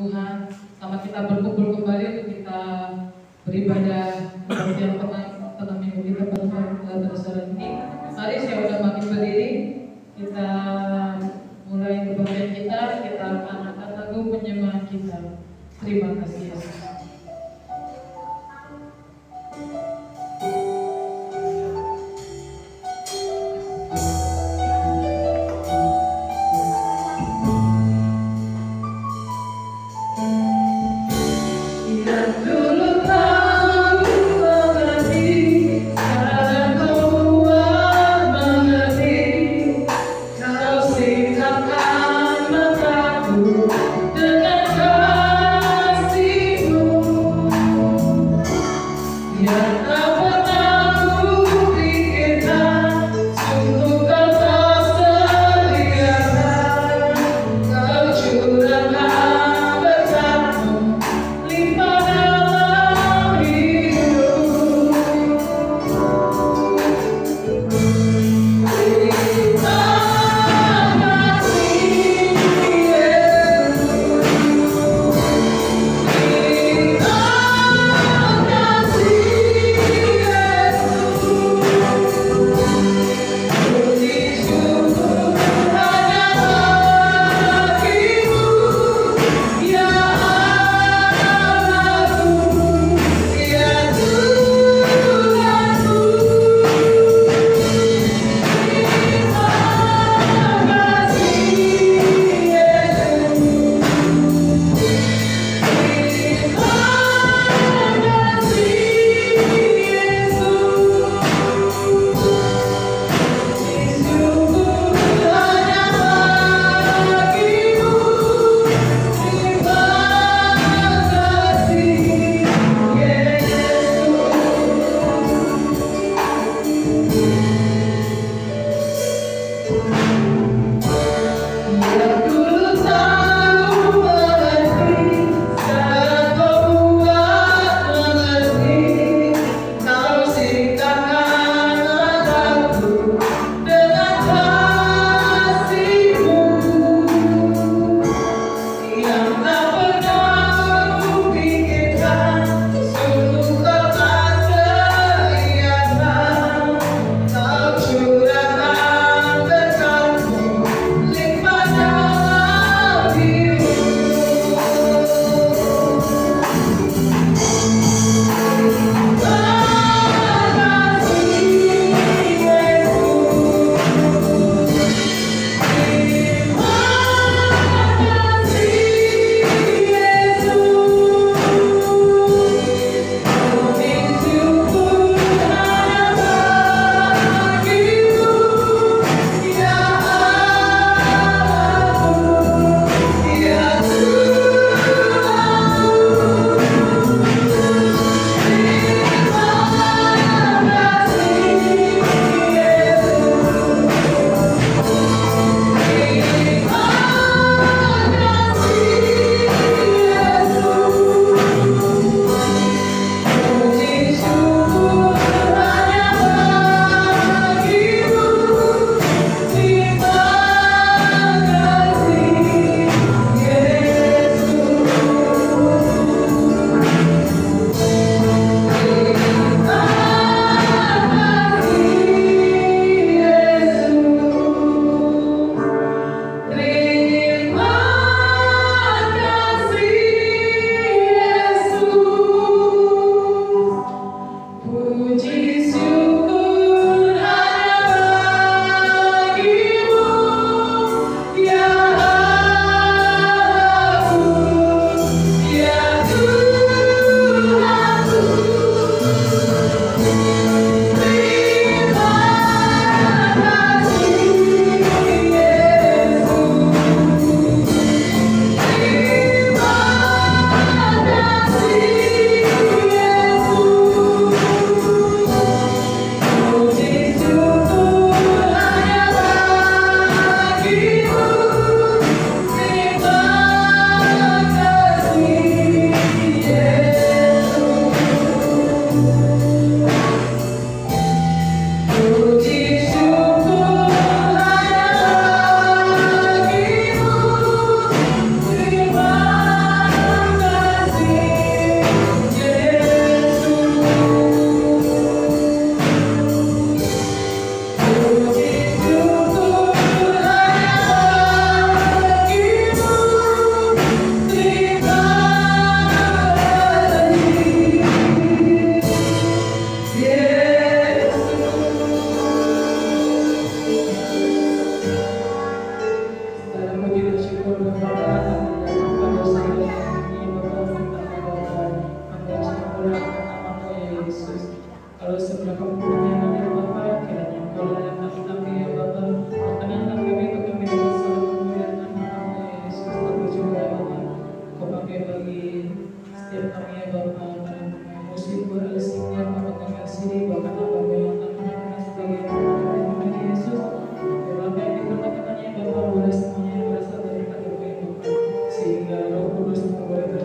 Tuhan. Sama kita berkumpul kembali untuk kita beribadah yang tengah minggu kita pada sore ini. Mari saya udah makin berdiri, kita mulai kebaktian kita akan angkat lagu penyembahan kita. Terima kasih Yesus. Dengan kasih-Mu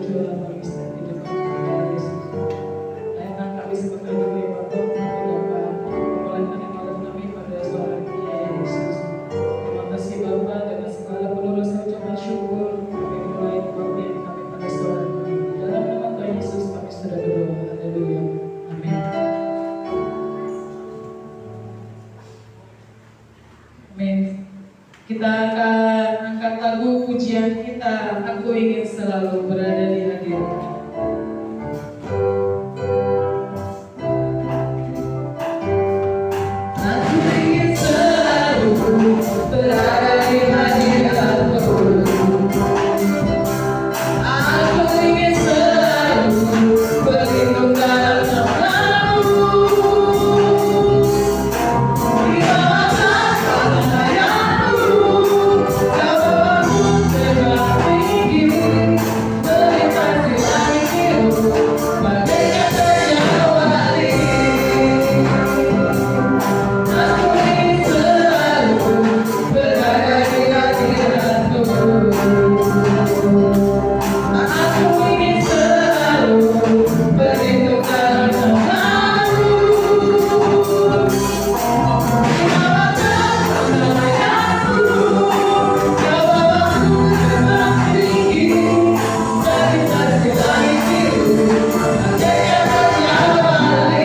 berdoa bagi setiap kehidupan kami, Yesus. Ayah kami sebagai diri Bapak, kami dapat memulaikan ibadah kami pada sore ini, ya Yesus. Terima kasih Bapak, dengan segala penuh rasa ucapan syukur kami mulai kebaktian kami pada sore ini. Dalam nama Tuhan Yesus kami sudah berdoa. Haleluya. Amin. Amin. Kita akan angkat lagu pujian kita, Aku Ingin Selalu Berada di Hadirat. Aku ingin selalu berada di hadirat-Mu. Aku ingin selalu berlindung dalam nama-Mu. Di bawah tatapan hayat-Mu, Kau bawaku terbang tinggi, melintasi langit biru, bagaikan terjawali. Aku ingin selalu berada di hadirat-Mu. Aku ingin selalu berlindung dalam nama-Mu. Di bawah tatapan hayat-Mu, Kau bawaku terbang tinggi, melintasi langit biru, bagaikan terjawali.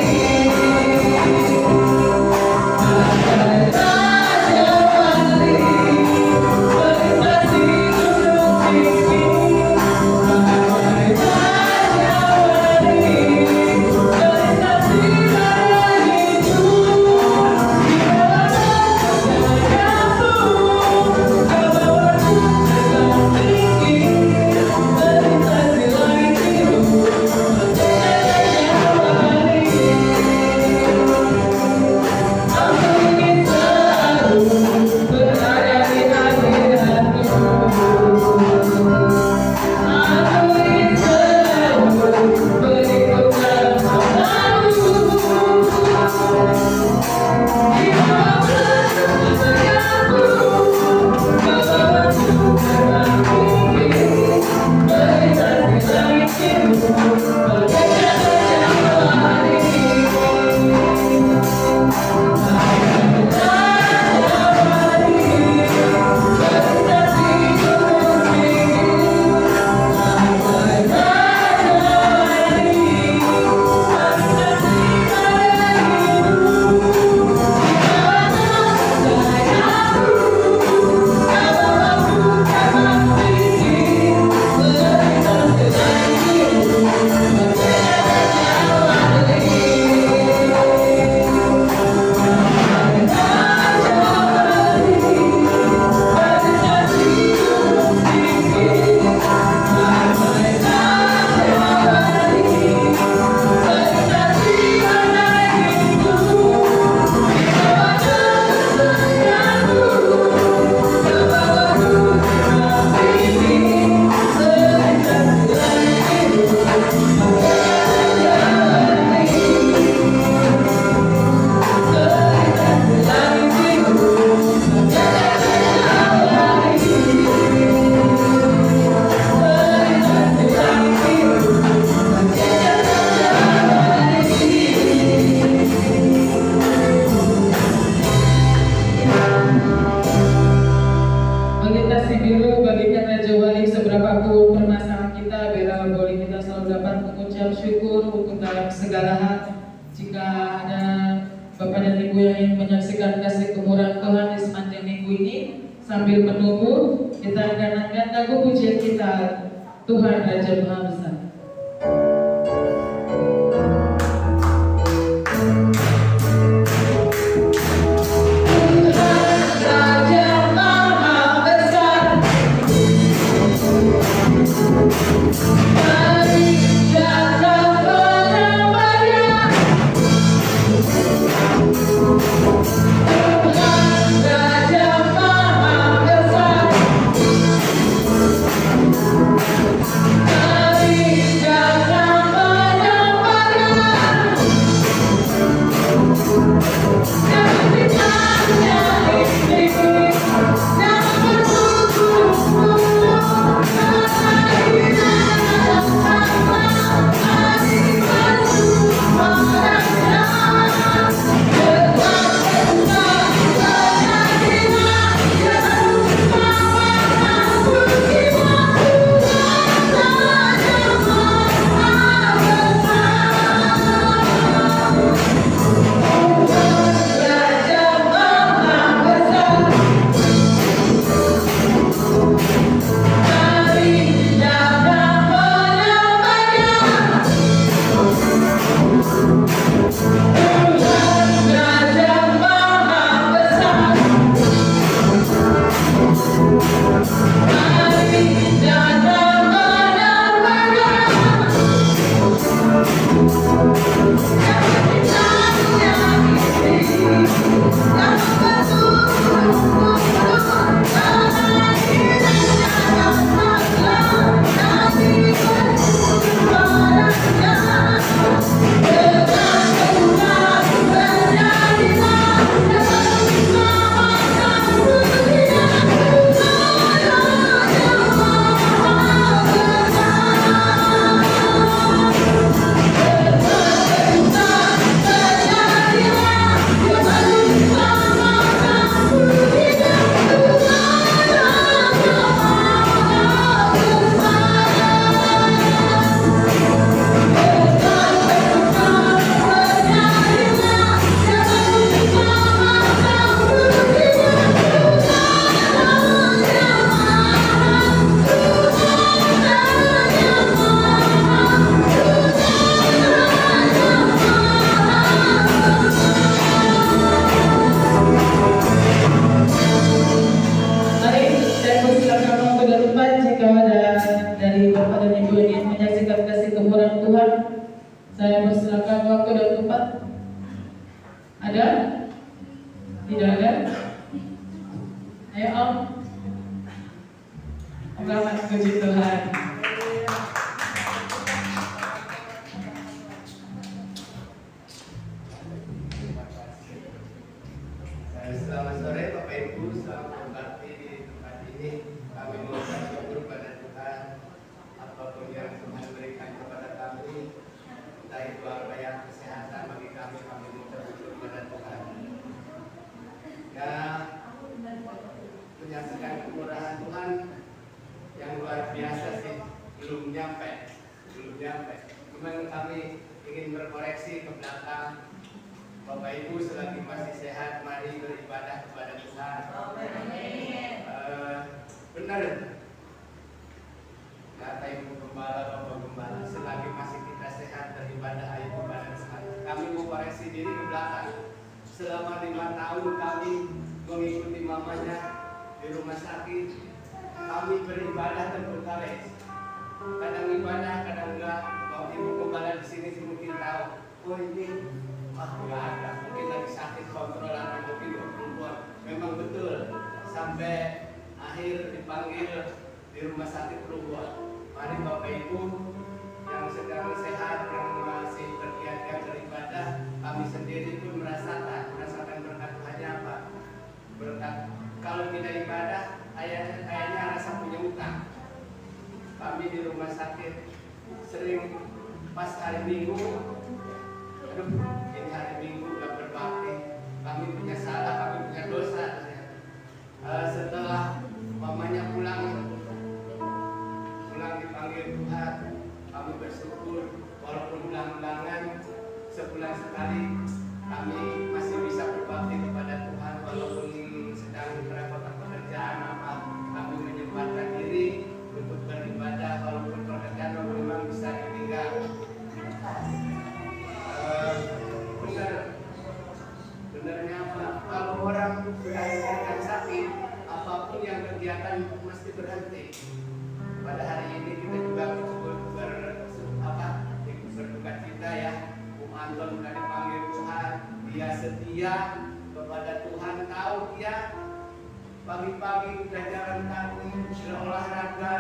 Melintasi biru bagikan Raja Wali, seberapapun permasalahan kita, biarlah boleh kita selalu dapat mengucap syukur untuk dalam segala hal. Jika ada Bapak dan Ibu yang ingin menyaksikan kasih kemurahan Tuhan di sepanjang minggu ini, sambil menunggu, kita akan angkat lagu pujian kita, Tuhan Raja Maha Besar. kebenaran Tuhan. Saya persilakan waktu dan tempat. Ada? Tidak ada? Ayo Om. Selamat puji Tuhan. Selamat sore Bapak Ibu, selamat berbakti di tempat ini. Kami mengucap syukur pada Tuhan apapun yang Tuhan berikan kepada kami, entah itu apa yang kesehatan bagi kami mengucap syukur pada Tuhan. Ya, menyaksikan kemurahan Tuhan yang luar biasa sih, belum nyampe. Cuman kami ingin berkoreksi ke belakang. Bapak Ibu selagi masih sehat, mari beribadah kepada Tuhan. Benar. Kata Ibu Gembala, Bapak Gembala, selagi masih kita sehat beribadah kepada Tuhan. Kami mau koreksi diri ke belakang. Selama 5 tahun kami mengikuti mamanya di rumah sakit, kami beribadah terberkali. Kadang ibadah, kadang enggak. Bapak Ibu Gembala di sini mungkin tahu. Oh ini nggak ada, mungkin lagi sakit kontrolan, mungkin perempuan. Memang betul, sampai akhir dipanggil di rumah sakit perempuan. Mari Bapak Ibu yang sedang sehat, yang masih bergiat-giat beribadah, kami sendiri pun merasakan berkat Tuhannya apa? Berkat kalau kita ibadah, kayaknya rasa punya utang. Kami di rumah sakit sering pas hari Minggu, aduh, ini hari Minggu gak berbakti, kami punya salah, kami punya dosa. Setelah mamanya pulang dipanggil Tuhan, kami bersyukur walaupun ulang-ulangan sebulan sekali kami masih bisa berbakti kepada Tuhan walaupun sedang merepotkan pekerjaan apa, kami menyempatkan diri untuk beribadah walaupun pekerjaan memang bisa ditinggal. Benarnya apa? Kalau orang sudah dikatakan sakit, apapun yang kegiatan mesti berhenti. Pada hari ini kita juga ikut berduka cita ya. Anton sudah dipanggil Tuhan, dia setia kepada Tuhan, tahu dia pagi-pagi udah jalan kaki, berolahraga.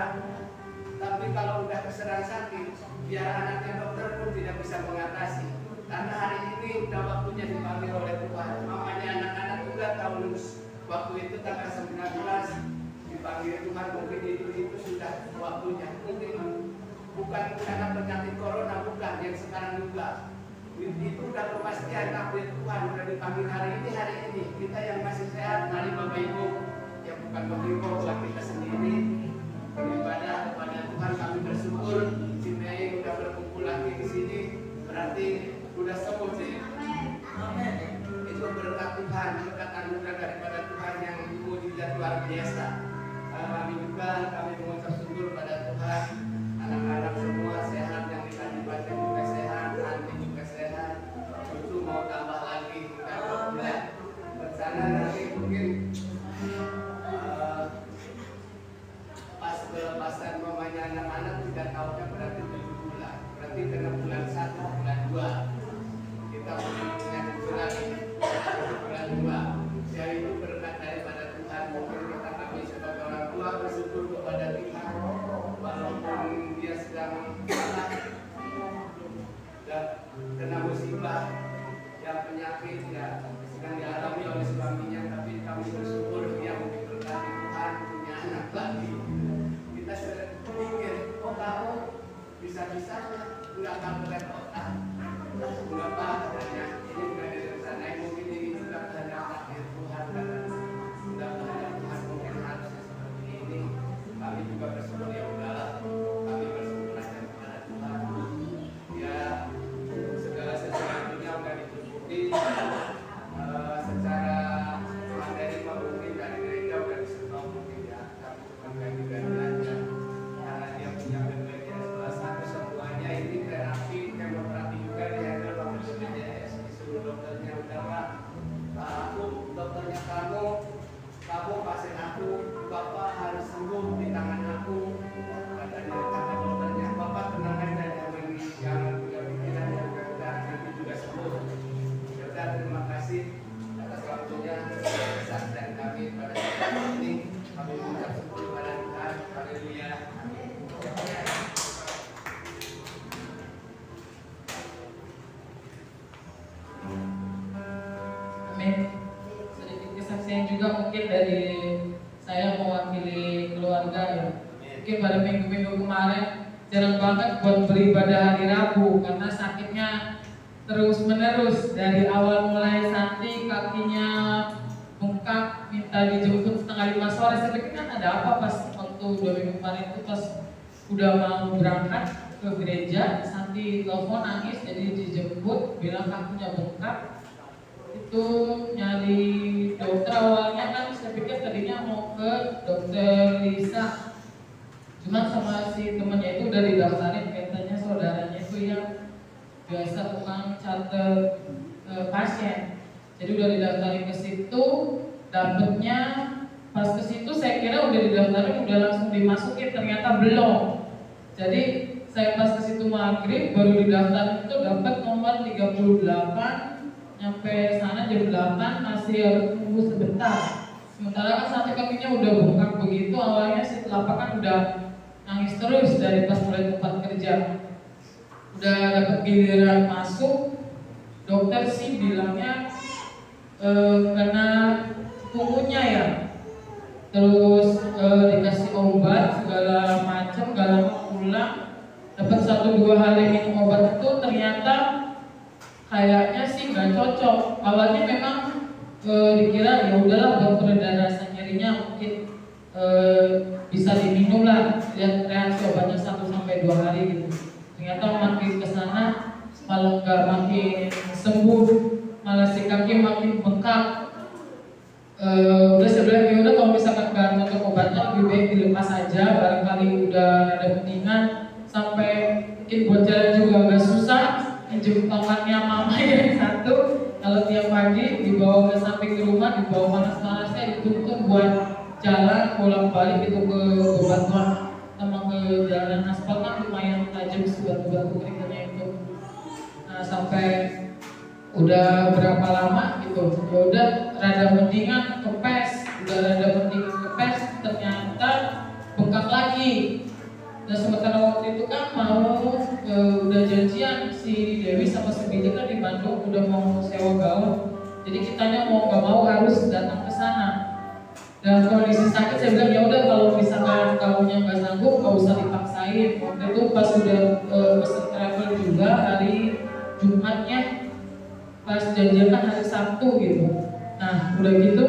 Tapi kalau udah keserang sakit, biar anaknya dokter pun tidak bisa mengatasi. Karena hari ini udah waktunya dipanggil oleh Tuhan. Mamanya anak-anak juga tahu waktu itu tanggal 19 dipanggil Tuhan, mungkin itu sudah waktunya. Mungkin bukan karena penyakit corona, bukan yang sekarang juga. Itu udah kepastian takdir Tuhan, udah dipanggil hari ini. Kita yang masih sehat, mari Bapak Ibu, yang bukan menghibur buat kita sendiri beribadah kepada Tuhan. Kami bersyukur si Mei udah berkumpul lagi di sini, berarti udah sembuh sih. Itu berkat Tuhan, berkat anugerah daripada Tuhan yang mujizat luar biasa. Kami mengucap syukur pada Tuhan. Anak-anak semua sehat, yang ditanya batin juga sehat, Anti juga sehat. Cucu mau tambah lagi, udah 2 bulan. Bersana nanti mungkin pas pelepasan mamanya anak-anak 3 tahunnya berarti 7 bulan. Berarti kena bulan 1, bulan 2. Kita punya cucu lagi, bulan 2. Ya itu berkat daripada Tuhan. Mungkin kami sebagai orang tua bersyukur kepada Tuhan. Walaupun dia sedang salah dan kena musibah, yang penyakit ya sedang dialami oleh suaminya, tapi kami bersyukur dia diberkati Tuhan punya anak lagi. Kita sudah pikir, oh kamu bisa-bisanya nggak akan kerepotan, nggak apa katanya ini udah direncanain, mungkin ini juga kehendak takdir Tuhan, sudah kehendak Tuhan mungkin harusnya seperti ini. Kami juga bersyukur ya udahlah, kami bersyukur aja kepada Tuhan. Ya segala sesuatunya udah dicukupi. juga mungkin dari saya mewakili keluarga ya. Mungkin pada minggu-minggu kemarin jarang banget buat beribadah hari Rabu karena sakitnya terus menerus. Dari awal mulai Santi kakinya bengkak, minta dijemput setengah 5 sore. Saya pikir kan ada apa pas waktu 2 minggu kemarin itu pas udah mau berangkat ke gereja, Santi telepon nangis jadi dijemput, bilang kakinya bengkak. Itu nyari dokter awalnya kan saya pikir tadinya mau ke dokter Lisa, cuma sama si temennya itu udah didaftarin, katanya saudaranya itu yang biasa tukang catat pasien, jadi udah didaftarin ke situ. Dapetnya pas ke situ saya kira udah didaftarin, udah langsung dimasukin, ternyata belum. Jadi saya pas ke situ maghrib baru didaftarin itu dapat nomor 38. Nyampe sana jam 8 masih harus tunggu sebentar. Sementara kan satu kakinya udah bengkak begitu, awalnya si telapak kan udah nangis terus dari pas mulai tempat kerja. Udah dapat giliran masuk, dokter sih bilangnya karena punggungnya ya. Terus dikasih obat segala macam, gak lama pulang. Dapat 1-2 hari minum obat itu ternyata kayaknya sih nggak cocok. Awalnya memang dikira ya udahlah buat pereda rasa nyerinya mungkin bisa diminum lah, lihat reaksi obatnya 1-2 hari gitu. Ternyata makin kesana malah nggak makin sembuh, malah si kaki makin bengkak. Udah saya bilang ya udah kalau misalkan nggak cocok obatnya lebih baik dilepas aja, barangkali udah ada mendingan. Sampai mungkin buat jalan juga agak susah. Minjem tangannya mama yang satu, kalau tiap pagi dibawa ke samping rumah, dibawa panas-panasnya dituntun buat jalan pulang balik itu ke bebatuan sama ke jalan aspal kan lumayan tajam batu-batu keringetnya itu. Nah sampai udah berapa lama gitu, ya udah rada mendingan kepes, udah rada mendingan kepes, ternyata bengkak lagi. Dan sementara waktu itu kan mau udah janjian si Dewi sama si Billy kan di Bandung udah mau sewa gaun, jadi kitanya mau nggak mau harus datang ke sana. Dan kondisi sakit saya bilang ya udah kalau misalkan gaunnya nggak sanggup nggak usah dipaksain. Waktu itu pas udah pesen travel juga hari Jumatnya, pas janjian kan hari Sabtu gitu. Nah udah gitu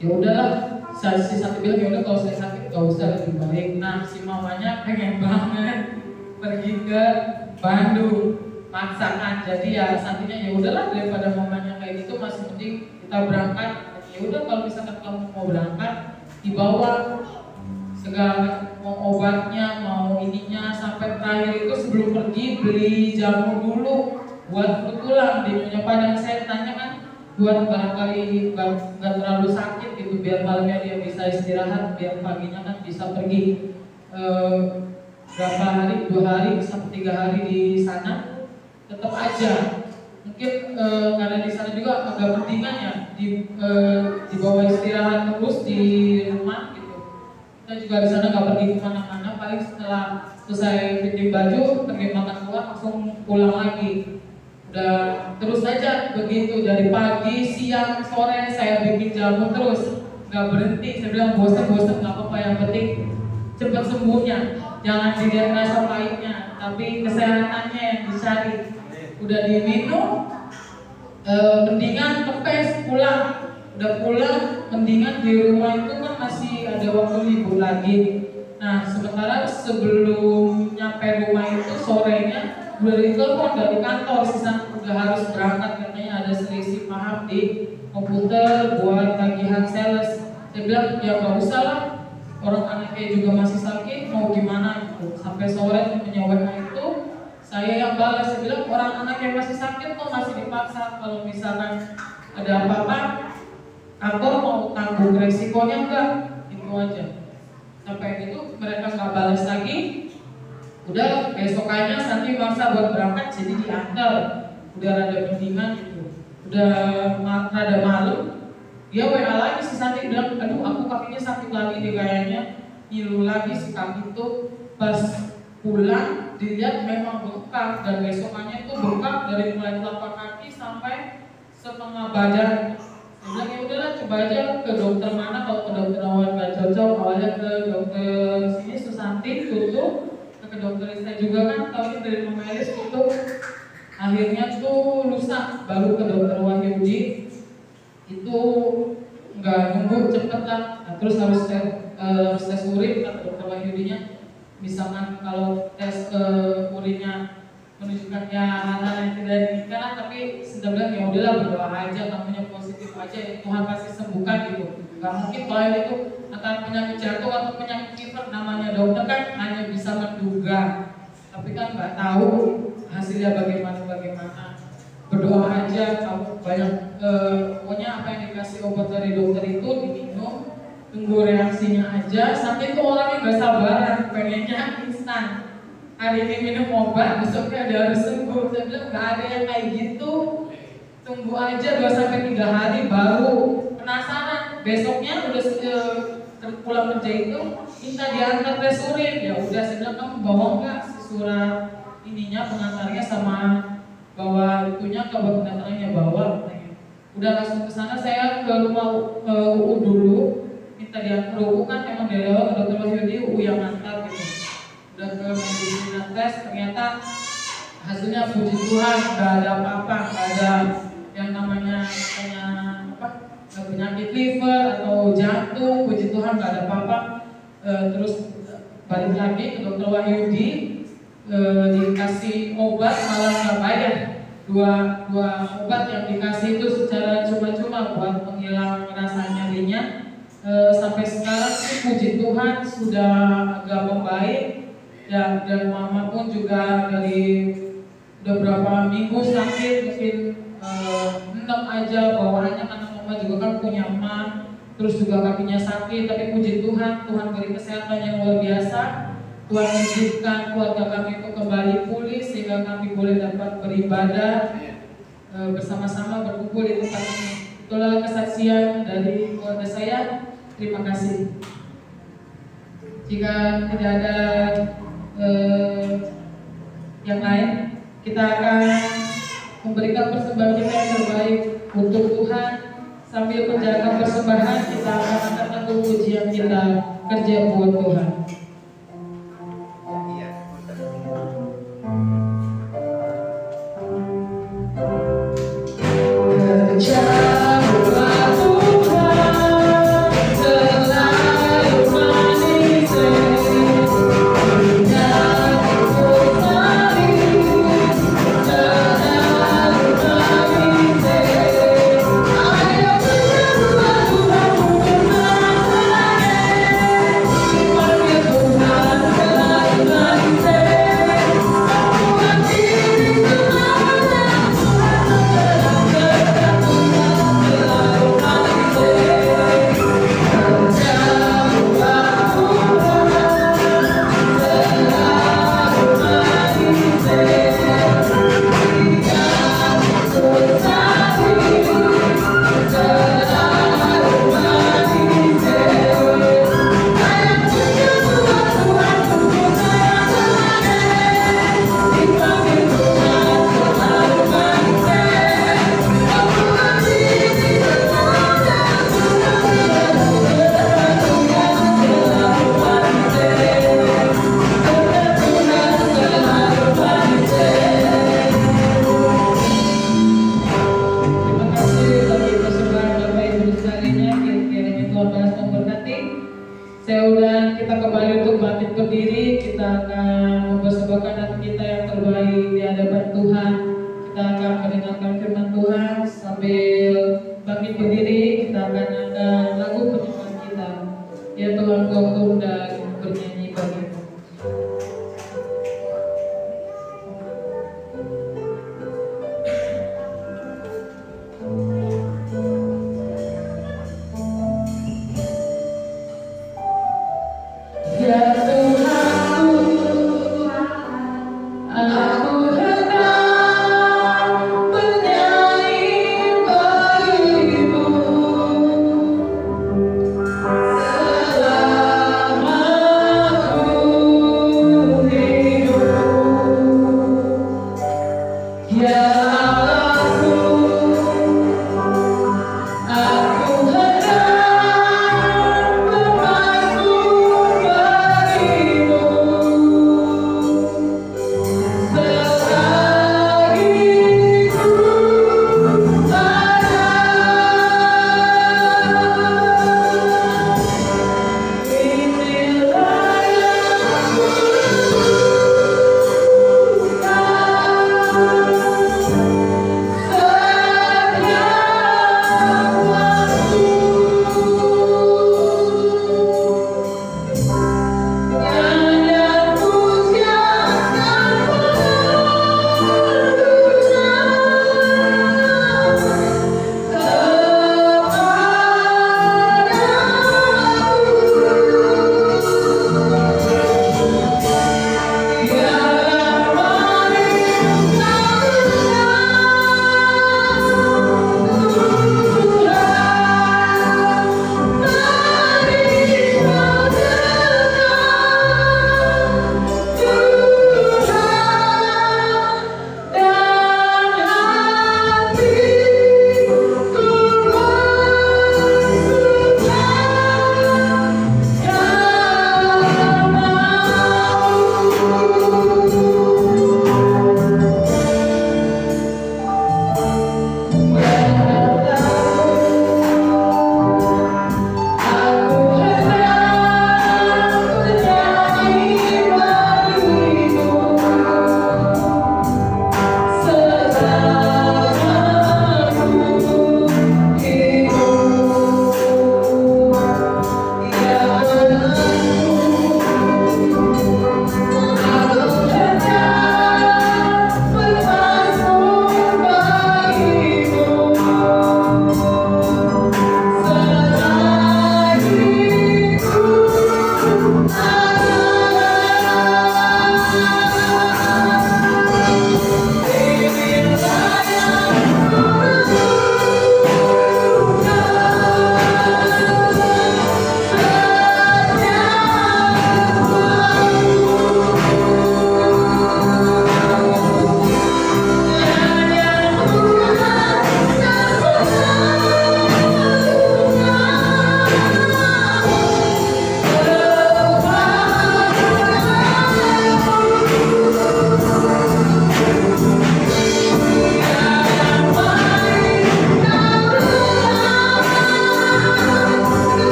ya udahlah. Si Santi bilang ya udah kalau saya sakit gak usah, lebih baik. Nah si mamanya pengen banget pergi ke Bandung, maksakan. Jadi ya Santinya ya udahlah daripada mamanya kayak gitu masih mending kita berangkat. Ya udah kalau misalkan kamu mau berangkat dibawa segala mau obatnya mau ininya. Sampai terakhir itu sebelum pergi beli jamu dulu buat pulang di Nyonya Padang. Saya tanya kan buat barangkali nggak terlalu sakit gitu, biar malamnya dia bisa istirahat, biar paginya kan bisa pergi berapa hari, 2 hari sampai 3 hari di sana. Tetap aja mungkin karena di sana juga agak pentingan ya dibawa istirahat terus di rumah gitu. Kita juga di sana nggak pergi kemana-mana, paling setelah selesai fitting baju pergi makan keluar langsung pulang lagi. Udah terus saja begitu dari pagi, siang, sore saya bikin jamu terus, nggak berhenti. Saya bilang bosan nggak apa-apa, yang penting cepat sembuhnya, jangan dilihat rasa pahitnya, tapi kesehatannya yang dicari. Udah diminum, mendingan kepes pulang. Udah pulang, mendingan di rumah itu kan masih ada waktu libur lagi. Nah sementara sebelum nyampe rumah itu sorenya udah ditelepon dari kantor, sisa udah harus berangkat, katanya ada selisih paham di komputer buat tagihan sales. Saya bilang ya nggak usah lah, orang anaknya juga masih sakit, mau gimana gitu. Sampai sore temennya WA itu saya yang balas, saya bilang orang anaknya masih sakit kok masih dipaksa, kalau misalkan ada apa-apa kantor mau tanggung resikonya enggak, itu aja. Sampai itu mereka nggak balas lagi. Udah besokannya Santi maksa buat berangkat, jadi diantar. Udah rada mendingan gitu, udah rada malam dia WA lagi si Santi bilang, aduh aku kakinya sakit lagi deh kayaknya, ngilu lagi si kaki itu. Pas pulang dilihat memang bengkak, dan besokannya itu bengkak dari mulai telapak kaki sampai setengah badan. Saya bilang ya udahlah coba aja ke dokter mana, kalau ke dokter awal nggak cocok, awalnya ke dokter sini Susanti tutup, ke dokter Rista juga kan tahunya dari Mama Elis tutup, akhirnya tuh lusa baru ke dokter Wahyudi, itu nggak nunggu cepet lah, nah, terus harus tes urin kata dokter Wahyudinya, misalkan kalau tes urinnya menunjukkannya hal-hal yang tidak diinginkan, tapi sudah bilang ya udahlah berdoa aja, namanya positif aja, ya Tuhan pasti sembuhkan gitu. Gak mungkin kalau itu akan penyakit jantung atau penyakit liver, namanya dokter kan hanya bisa menduga, tapi kan nggak tahu hasilnya bagaimana. Berdoa aja, kamu banyak pokoknya apa yang dikasih obat dari dokter itu diminum, tunggu reaksinya aja. Sampai itu orangnya nggak sabaran, pengennya instan. Hari ini minum obat, besoknya udah harus sembuh. Saya bilang nggak ada yang kayak gitu. Tunggu aja 2-3 hari baru penasaran. Besoknya udah pulang kerja itu minta diantar tes urin. Ya udah, saya bilang kamu bawa nggak si surat ininya pengantarnya sama bawa itunya, ke pengantarnya bawa. Udah langsung ke sana, saya ke rumah UU dulu, minta diantar. UU kan emang dari awal dokter Wahyudi UU yang ngantar gitu. Udah ke medisina tes, ternyata hasilnya puji Tuhan nggak ada apa-apa, nggak ada yang namanya penyakit liver atau jantung, puji Tuhan nggak ada apa-apa. Terus balik lagi ke dokter Wahyudi, dikasih obat malah nggak bayar. Dua obat yang dikasih itu secara cuma-cuma buat penghilang rasa nyerinya. Sampai sekarang sih puji Tuhan sudah agak membaik. Dan mama pun juga dari udah berapa minggu sakit, mungkin enak aja bawaannya karena mama juga kan punya emak, terus juga kakinya sakit, tapi puji Tuhan, Tuhan beri kesehatan yang luar biasa. Tuhan mengizinkan keluarga kami itu kembali pulih sehingga kami boleh dapat beribadah bersama-sama berkumpul di tempat ini. Itulah kesaksian dari keluarga saya. Terima kasih. Jika tidak ada yang lain, kita akan memberikan persembahan kita yang terbaik untuk Tuhan. Sambil menjaga persembahan, kita akan angkat pujian kita, kerja buat Tuhan. Terima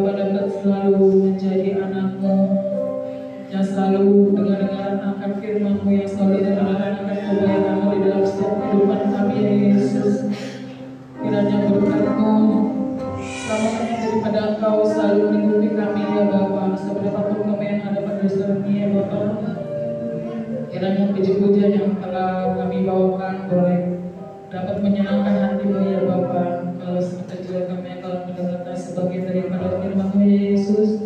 Bapa dapat selalu menjadi anak-Mu yang selalu dengar-dengaran akan firman-Mu, yang selalu dengar-dengaran akan kebaikan-Mu di dalam setiap kehidupan kami ya Yesus. Kiranya berkat-Mu selamanya daripada Engkau selalu mengikuti kami ya Bapa, seberapapun kami yang ada pada dasar ini ya Bapa. Kiranya puji-pujian yang telah kami bawakan boleh dapat menyenangkan hati-Mu ya Bapa. Kalau sebentar juga kami akan mendengarkan sebagian daripada firman-Mu ya Yesus.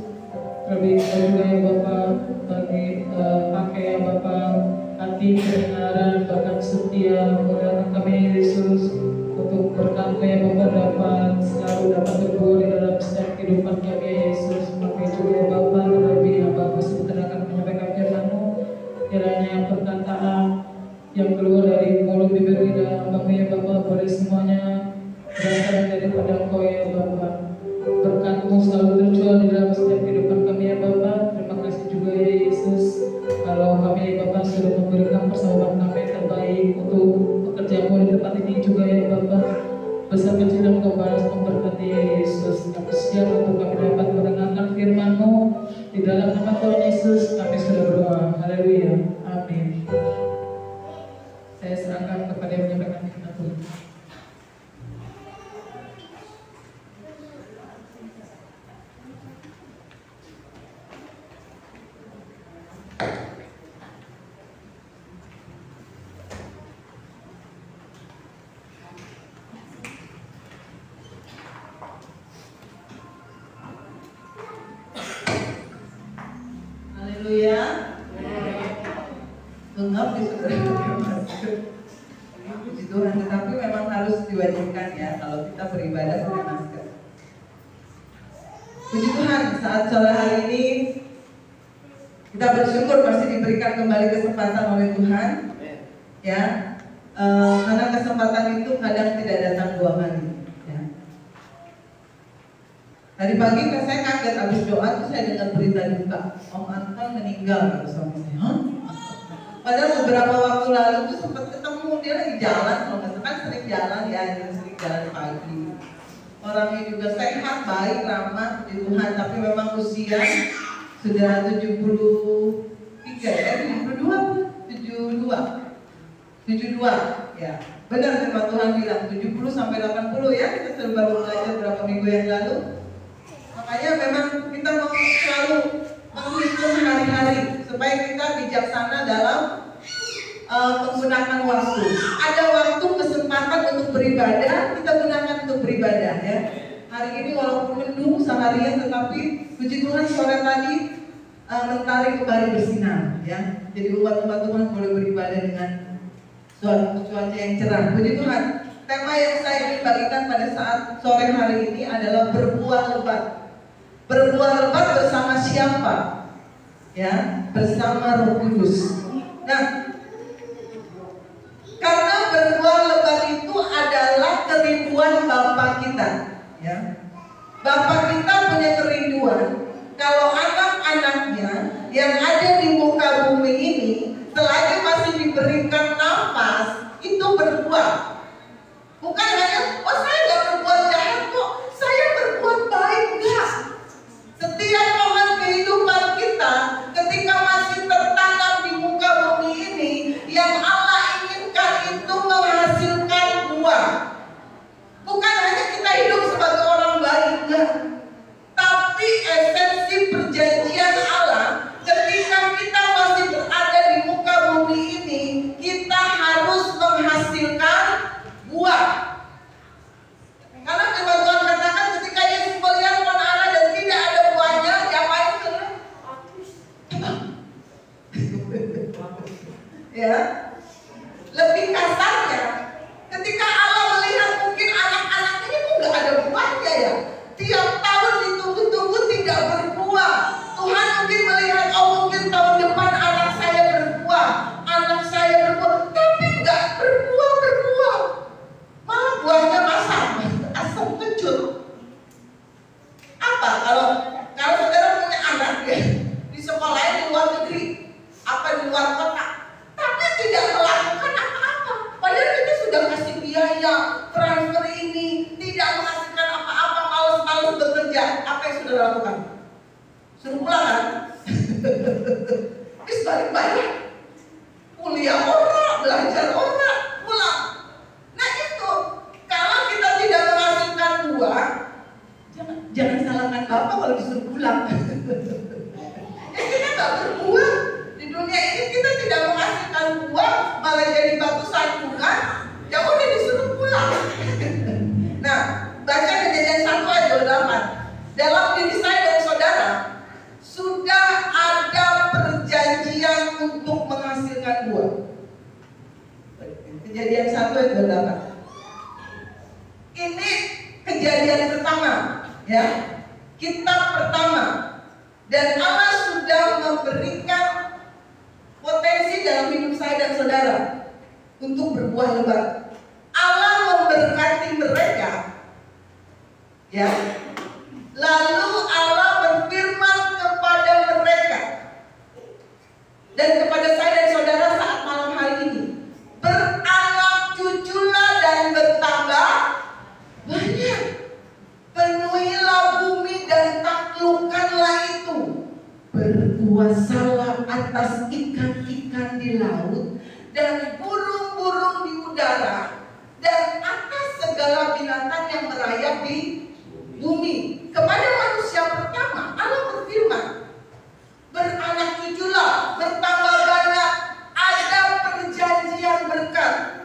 Terlebih juga ya Bapa, bagi pakai ya Bapa hati kebenaran bahkan setia menggunakan kami ya Yesus untuk berkat-Mu ya Bapa dapat selalu dapat berbuah di dalam setiap kehidupan kami ya Yesus. Pakai juga ya Bapa, terlebih ya Bapa sebentar akan menyampaikan firman-Mu. Kiranya perkataan yang keluar dari mulut bibir lidah hamba-Mu ya Bapa boleh semuanya berasal daripada Engkau ya Bapa. Berkat-Mu selalu tercurah di dalam setiap kehidupan kami ya Bapa. Terima kasih juga ya Yesus kalau kami ya Bapa sudah memberikan persahabatan kami yang terbaik untuk pekerjaan-Mu di tempat ini juga ya Bapa. Besar kecil dan Engkau balas memberkati ya Yesus. Kami siap untuk kami dapat mendengarkan firman-Mu. Di dalam nama Tuhan Yesus kami sudah berdoa. Haleluya. Amin. Saya serahkan kepada yang menyampaikan firman Tuhan. Haleluya. Lengkap di puji Tuhan, tetapi memang harus diwajibkan ya kalau kita beribadah pakai masker. Puji Tuhan, saat sore hari ini kita bersyukur masih diberikan kembali kesempatan oleh Tuhan. Ya, karena kesempatan itu kadang tidak datang 2 kali. Ya. Tadi pagi saya kaget habis doa tuh saya dengar berita duka, Om Anton meninggal kata suami saya. Padahal beberapa waktu lalu tuh sempat ketemu dia lagi jalan, kalau nggak salah kan sering jalan ya, sering jalan pagi. Orangnya juga sehat, baik, ramah, puji Tuhan, tapi memang usia sudah 73 ya, 72 ya. Benar firman Tuhan bilang 70 sampai 80 ya, kita sudah baru belajar beberapa minggu yang lalu. Makanya memang kita mau selalu menghitung hari-hari supaya kita bijaksana dalam menggunakan waktu. Ada waktu kesempatan untuk beribadah, kita gunakan untuk beribadah ya. Hari ini walaupun mendung seharian, tetapi puji Tuhan sore tadi mentari kembali bersinar ya. Jadi umat-umat Tuhan boleh beribadah dengan cuaca yang cerah. Puji Tuhan. Tema yang saya ingin bagikan pada saat sore hari ini adalah berbuah lebat. Berbuah lebat bersama siapa? Ya, bersama Roh Kudus. Nah, karena berbuah lebat itu adalah kerinduan Bapa kita, ya. Bapa kita punya kerinduan kalau anak-anaknya yang ada di muka bumi ini selagi masih diberikan nafas itu berbuah. Bukan hanya, oh saya nggak berbuat jahat kok, saya berbuat baik, enggak. Setiap momen kehidupan kita ketika masih tertanam di muka bumi ini, yang Allah inginkan itu menghasilkan buah. Bukan hanya kita hidup sebagai orang baik, enggak. Tapi esensi perjanjian Allah ketika kita masih berada di muka bumi ini, kita harus menghasilkan buah. Karena firman Tuhan katakan ketika Yesus melihat pohon ara dan tidak ada buahnya, diapain saudara? Ya, lebih kasarnya, ketika Allah melihat mungkin anak-anak ini kok nggak ada buahnya ya, tiap tahun ditunggu-tunggu tidak lakukan? Suruh pulang kan? Terus balik-balik. Kuliah orang, belajar orang, pulang. Nah itu, kalau kita tidak menghasilkan uang, jangan salahkan Bapak kalau disuruh pulang. Ya kita gak berbuat. Di dunia ini kita tidak menghasilkan uang, malah jadi batu sandungan. Ya udah disuruh pulang. Nah, baca Kejadian 1 ayat 28. Dalam diri saya dan saudara sudah ada perjanjian untuk menghasilkan uang. Kejadian 1 ayat 28. Ini kejadian pertama, ya. Kitab pertama. Dan Allah sudah memberikan potensi dalam hidup saya dan saudara untuk berbuah lebat. Allah memberkati mereka, ya. Lalu Allah berfirman kepada mereka dan kepada saya dan saudara saat malam hari ini, beranak cuculah dan bertambah banyak, penuhilah bumi dan taklukkanlah itu, berkuasalah atas ikan-ikan di laut dan burung-burung di udara dan atas segala binatang yang merayap di bumi. Kepada manusia pertama Allah berfirman, beranak cuculah, bertambah banyak, ada perjanjian berkat.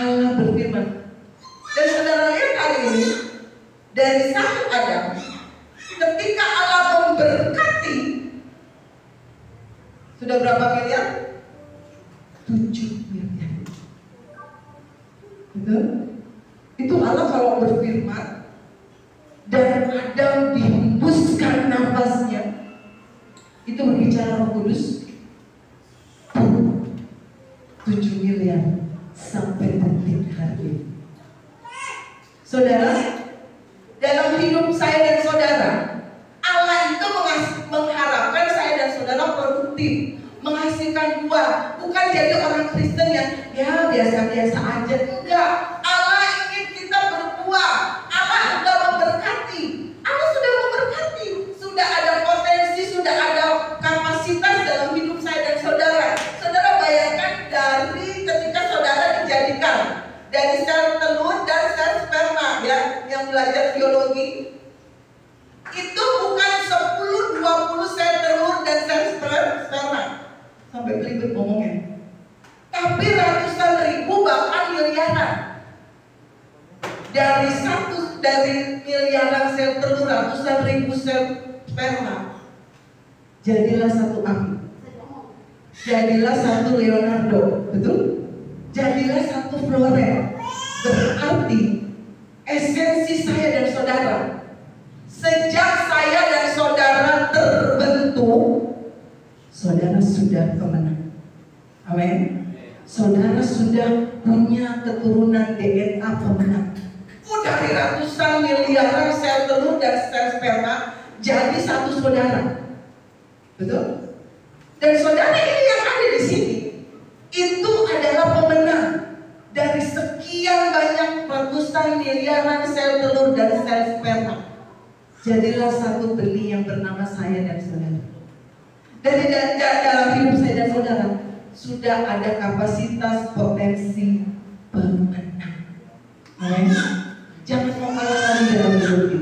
Allah berfirman. Dan saudara lihat hari ini, dari satu Adam, ketika Allah memberkati, sudah berapa miliar? 7 miliar. Betul? Itu Allah kalau berfirman dan Adam dihembuskan nafasnya, itu berbicara Roh Kudus 7 miliar sampai detik hari ini. Saudara, dalam hidup saya dan saudara, Allah itu mengharapkan saya dan saudara produktif, menghasilkan uang, bukan jadi orang Kristen yang ya biasa-biasa aja. Enggak, Allah ingin kita berbuah. Allah sudah memberkati. Allah sudah memberkati. Sudah ada potensi, sudah ada kapasitas dalam hidup saya dan saudara. Saudara bayangkan dari ketika saudara dijadikan dari sel telur dan sel sperma, ya, yang belajar biologi. Itu bukan 10-20 sel telur dan sel sperma. Sampai belibet ngomongnya. Tapi ratusan ribu bahkan miliaran. Dari miliaran sel telur, ratusan ribu sel sperma, jadilah satu Ami. Jadilah satu Leonardo, betul? Jadilah satu Florel. Berarti esensi saya dan saudara, sejak saya dan saudara terbentuk, saudara sudah pemenang. Amin. Saudara sudah punya keturunan DNA pemenang. Dari ratusan miliaran sel telur dan sel sperma jadi satu saudara. Betul? Dan saudara ini yang ada di sini itu adalah pemenang dari sekian banyak ratusan miliaran sel telur dan sel sperma. Jadilah satu benih yang bernama saya dan saudara. Dari dalam hidup saya dan saudara sudah ada kapasitas potensi pemenang. Amin. Jangan mau kalah lagi dalam hidup ini.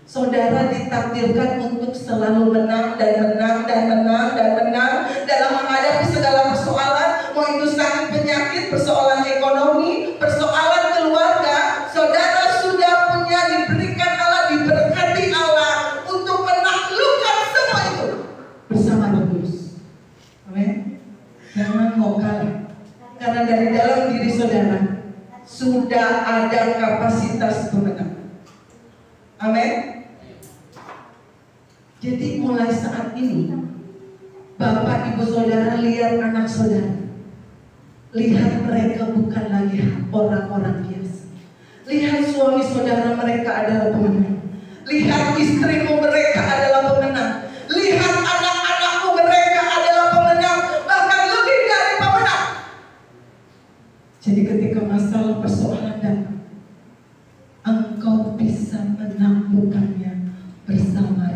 Saudara ditakdirkan untuk selalu menang dan menang dan menang dan menang dalam menghadapi segala persoalan, mau itu sakit, penyakit, persoalan ekonomi, persoalan keluarga. Saudara sudah punya, diberikan Allah, diberkati Allah untuk menaklukkan semua itu bersama Roh Kudus. Amin. Jangan mau kalah, karena dari dalam diri saudara sudah ada kapasitas pemenang. Amin. Jadi mulai saat ini, Bapak Ibu Saudara lihat anak saudara, lihat mereka bukan lagi orang-orang biasa. Lihat suami saudara mereka adalah pemenang. Lihat istrimu mereka adalah pemenang. Lihat anak-anakmu mereka adalah pemenang, bahkan lebih dari pemenang. Jadi ketika masalah persoalan datang, engkau bisa menaklukkannya bersama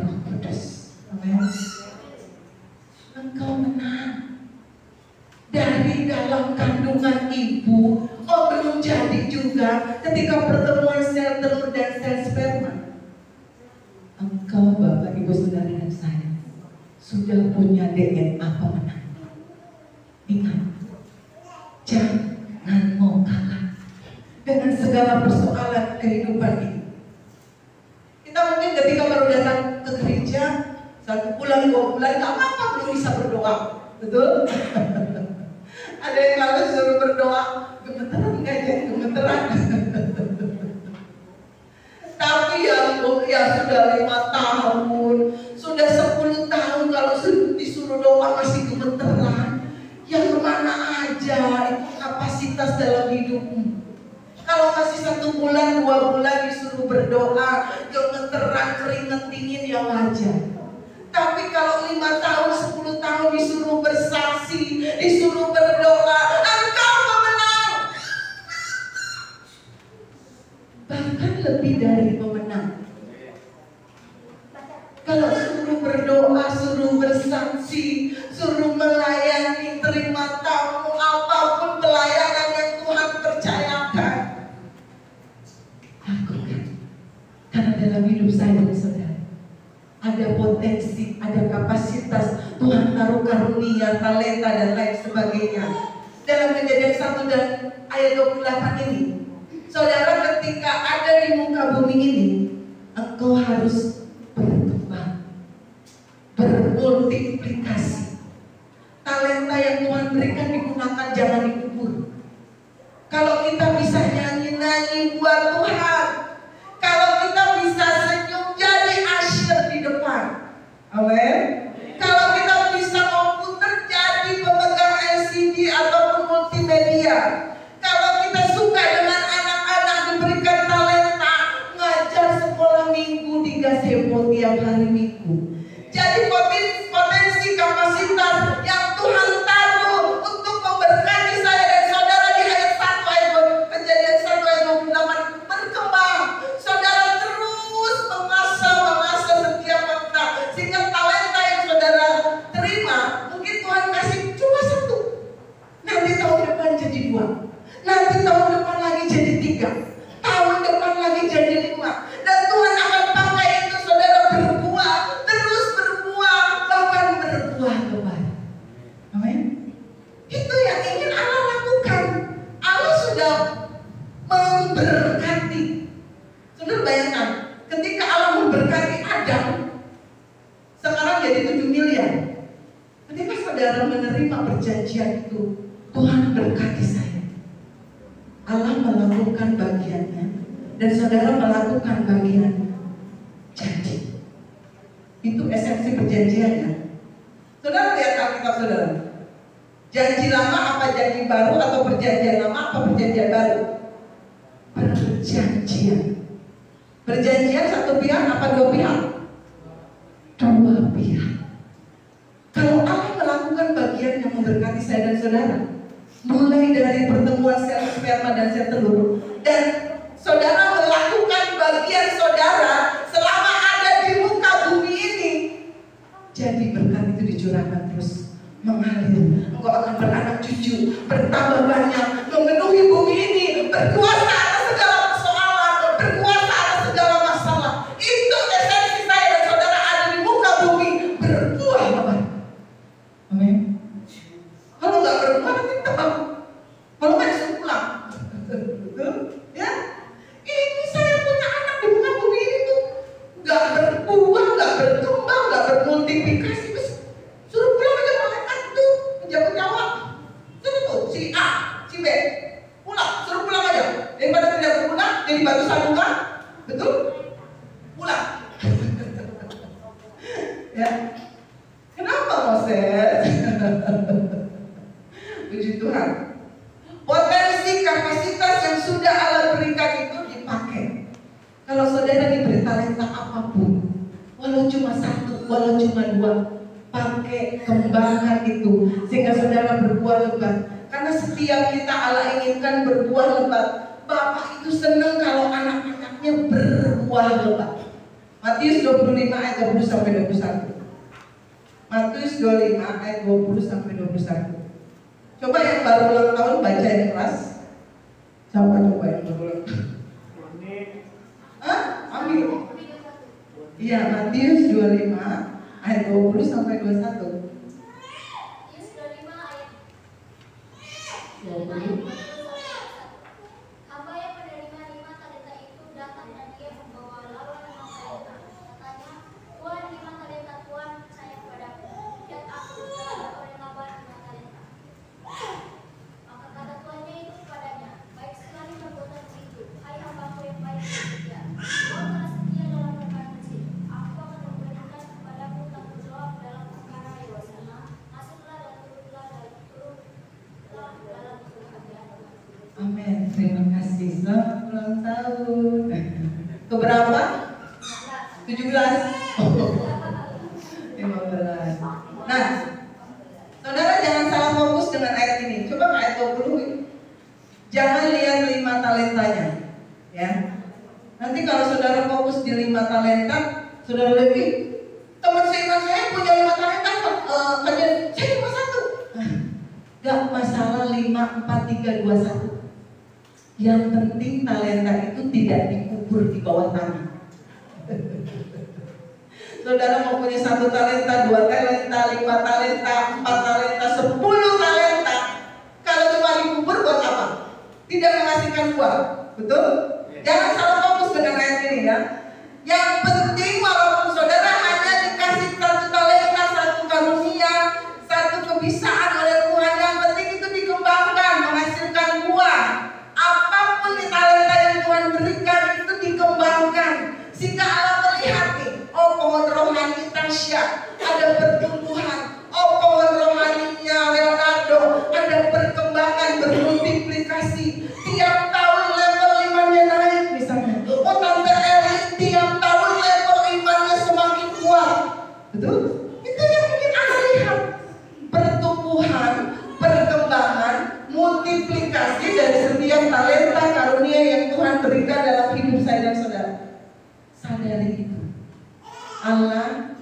Engkau menang. Dari dalam kandungan ibu, belum jadi juga ketika pertemuan sel telur dan sel sperma. Engkau Bapak Ibu Saudara dan saya sudah punya DNA pemenang. Ingat, jangan mau kalah dengan segala persoalan kehidupan ini. Kita mungkin ketika baru datang ke gereja 1 bulan, 2 bulan, gak apa-apa belum bisa berdoa, betul? Ada yang kalau suruh berdoa, gemeteran nggak ya? Gemeteran. Tapi yang sudah 5 tahun, sudah 10 tahun, kalau disuruh doa masih gemeteran, ya kemana aja itu kapasitas dalam hidupmu. Kalau masih 1 bulan, 2 bulan disuruh berdoa, gemeteran, keringet dingin, ya wajar. Tapi kalau 5 tahun, 10 tahun disuruh bersaksi, disuruh berdoa, engkau pemenang. Bahkan lebih dari pemenang. Kalau suruh berdoa, suruh bersaksi, suruh melayani, terima tamu, apapun pelayanan yang Tuhan percayakan, lakukan. Karena dalam hidup saya dan saudara ada potensi, ada kapasitas. Tuhan taruh karunia, talenta dan lain sebagainya. Dalam Kejadian 1 dan ayat 28 ini, saudara, ketika ada di muka bumi ini, engkau harus berkembang, bermultiplikasi. Talenta yang Tuhan berikan digunakan, jangan dikubur. Kalau kita bisa nyanyi-nyanyi buat Tuhan, kalau kita bisa senyum jadi asyir di depan, amin. Kalau kita bisa komputer jadi pemegang LCD ataupun multimedia, kalau kita suka dengan anak-anak diberikan talenta, ngajar sekolah minggu di gazebo tiap hari Minggu. Jadi potensi kapasitas yang Tuhan taruh untuk memberkati saya dan saudara di ayat 1 ayat Kejadian 1 ayat 28 berkembang. Saudara terus mengasah setiap waktu, sehingga talenta yang saudara terima mungkin Tuhan kasih cuma 1, nanti tahun depan jadi 2, nanti tahun depan lagi jadi 3, tahun depan lagi jadi 5, dan Tuhan akan pakai itu saudara berbuah, terus berbuah, bahkan berbuah lebat. Amin. Itu yang ingin Allah lakukan. Allah sudah memberkati. Saudara bayangkan, ketika Allah memberkati Adam, sekarang jadi 7 miliar. Ketika saudara menerima perjanjian itu, Tuhan berkati saya. Allah melakukan bagiannya, dan saudara melakukan bagiannya. Janji. Itu esensi perjanjiannya. Saudara lihat Alkitab saudara. Janji lama apa janji baru, atau perjanjian lama apa perjanjian baru? Perjanjian. Perjanjian 1 pihak apa 2 pihak? 2 pihak. Kalau Allah melakukan bagian yang memberkati saya dan saudara, mulai dari pertemuan sel sperma dan sel telur, dan saudara melakukan bagian saudara selama ada di muka bumi ini, jadi berkat itu dicurahkan terus mengalir. Engkau akan beranak cucu, bertambah banyak, memenuhi bumi ini, berkuasa atas segala persoalan, berkuasa atas segala masalah. Itu esensi saya dan saudara ada di muka bumi, berbuah lebat. Amin. Kalau nggak berbuah nanti tebak, kalau nggak disuruh pulang. Betul? Ya? Ini saya punya anak di muka bumi ini tuh nggak berbuah, nggak berkembang, nggak bermultiplikasi. Suruh pulang aja malaikat tuh menjawab jawab. Suruh tuh si A, si B pulang, suruh pulang aja. Daripada tidak berpulang, jadi batu sandungan, betul? Pulang. Ya. Kenapa Moses? Puji Tuhan. Potensi kapasitas yang sudah Allah berikan itu dipakai. Kalau saudara diberi talenta apapun, walau cuma 1, walau cuma 2, pakai, kembangkan itu sehingga saudara berbuah lebat. Karena setiap kita Allah inginkan berbuah lebat. Bapak itu senang kalau anak-anaknya berbuah lebat. Matius 25 ayat 20 sampai 21. 25 ayat 20 sampai 21. Coba yang baru ulang tahun baca yang keras. Coba yang baru ulang tahun. Ambil. Iya, Matius 25 ayat 20 sampai 21. Matius 25 ayat 20. Hamba yang menerima 5 talenta itu datang dan dia membawa lawan 5 talenta. Katanya, Tuhan 5 talenta Tuhan percaya kepadaku. Dan aku telah beroleh lawan 5 talenta. Maka kata tuannya itu kepadanya, baik sekali perbuatanmu itu, hai hambaku yang baik dan setia. Kau telah setia dalam perkara kecil. Aku akan memberikan kepadamu tanggung jawab dalam perkara yang besar. Masuklah dan turutlah dalam kerajaan. Amin. Terima kasih. Selamat ulang tahun. Keberapa? 17. 15. Nah, saudara jangan salah fokus dengan ayat ini. Coba ke ayat 20. Jangan lihat 5 talentanya, ya. Nanti kalau saudara fokus di 5 talenta, saudara lebih teman saya punya 5 talenta, kerjaan saya cuma 1. Gak masalah 5, 4, 3, 2, 1. Yang penting talenta itu tidak dikubur di bawah tanah. Saudara mau punya 1 talenta, 2 talenta, 5 talenta, 4 talenta, 10 talenta. Kalau cuma dikubur buat apa? Tidak menghasilkan buah. Betul? Jangan salah fokus dengan ayat ini ya. Yang penting walaupun saudara hanya dikasih 1 talenta, 1 karunia, 1 kebisaan oleh Tuhan, yang penting itu dikembangkan, menghasilkan buah. Apapun di talenta yang Tuhan berikan itu dikembangkan. Sehingga Allah melihat nih, oh pohon rohani Tasya ada pertumbuhan, oh pohon rohaninya Leonardo ada perkembangan, bermultiplikasi. Tiap tahun level imannya naik misalnya. Oh Tante Eli tiap tahun level imannya semakin kuat. Betul? Itu yang mungkin Anda lihat. Pertumbuhan, perkembangan, multiplikasi dari setiap talenta karunia yang Tuhan berikan dalam hidup saya dan saudara. Sadari itu. Allah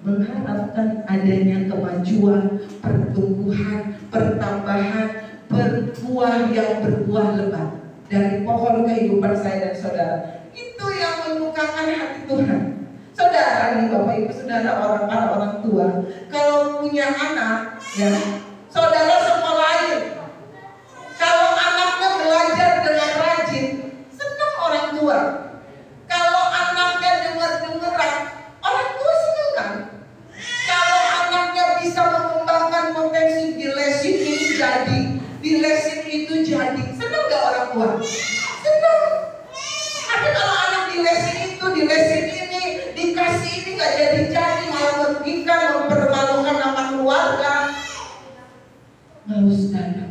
mengharapkan adanya kemajuan, pertumbuhan, pertambahan, berbuah yang berbuah lebat dari pohon kehidupan saya dan saudara. Itu yang menyukakan hati Tuhan. Saudara nih Bapak Ibu Saudara, para orang tua, kalau punya anak, ya, saudara sekolahin. Kalau anaknya belajar dengan rajin, senang orang tua. Kalau anaknya dengar-dengaran, orang tua senang kan? Kalau anaknya bisa mengembangkan potensi di lesin ini jadi, di lesin itu jadi, senang gak orang tua? Senang. Tapi kalau anak di lesin itu, di lesin ini, dikasih ini gak jadi, malah merugikan, mempermalukan nama keluarga, malu sekali.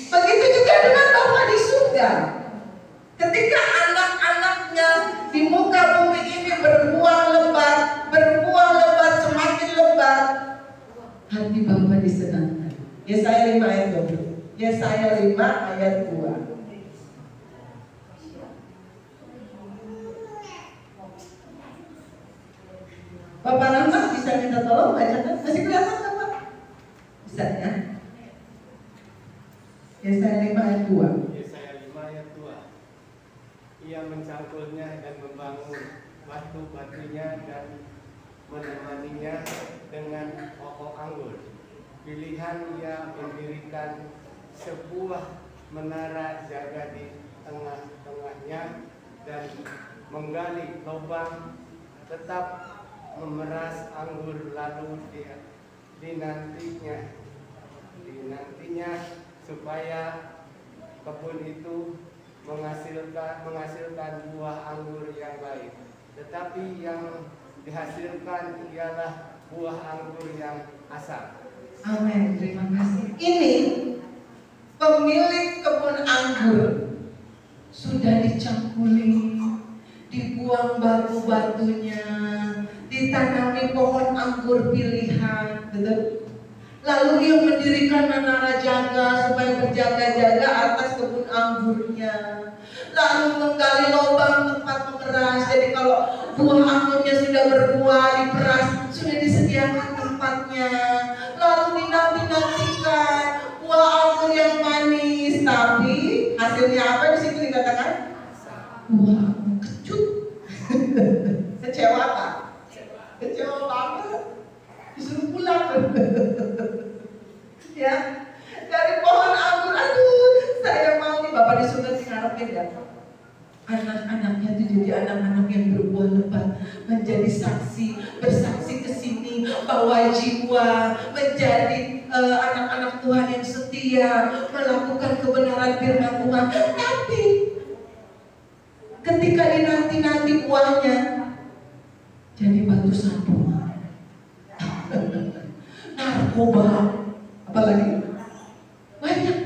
Begitu juga dengan Bapa di surga. Ketika anak-anaknya di muka bumi ini berbuah lebat, semakin lebat, hati Bapa disenangkan. Yesaya 5 ayat 20. Yesaya 5 ayat 2. Bapak Rahmat bisa minta tolong bacakan? Masih kelihatan kan Pak? Bisa ya? Yesaya 5 ayat 2. Yesaya 5 ayat 2. Ia mencangkulnya dan membangun batu-batunya dan menemaninya dengan pokok anggur. Pilihan ia mendirikan sebuah menara jaga di tengah-tengahnya dan menggali lubang, tetap memeras anggur, lalu dinantinya supaya kebun itu menghasilkan buah anggur yang baik. Tetapi yang dihasilkan ialah buah anggur yang asam. Amin, terima kasih. Ini pemilik kebun anggur sudah dicangkuli, dibuang batu-batunya, ditanami pohon anggur pilihan, betul? Lalu dia mendirikan menara jaga supaya berjaga-jaga atas kebun anggurnya. Lalu menggali lubang tempat memeras. Jadi kalau buah anggurnya sudah berbuah, diperas, sudah rumahnya, lalu dinanti-nantikan buah anggur yang manis, tapi hasilnya apa di situ dikatakan? Buah anggur kecut. Kecewa apa? Kecewa banget. Disuruh pulang. Ya, dari pohon anggur, aduh, saya mau nih, Bapak di surga sih ngarepin ya. Anak-anaknya itu jadi anak-anak yang berbuah lebat, menjadi saksi, bersaksi ke sini, bawa jiwa, menjadi anak-anak Tuhan yang setia, melakukan kebenaran firman Tuhan. Tapi ketika dinanti-nanti buahnya, jadi batu sandungan, narkoba, apalagi banyak.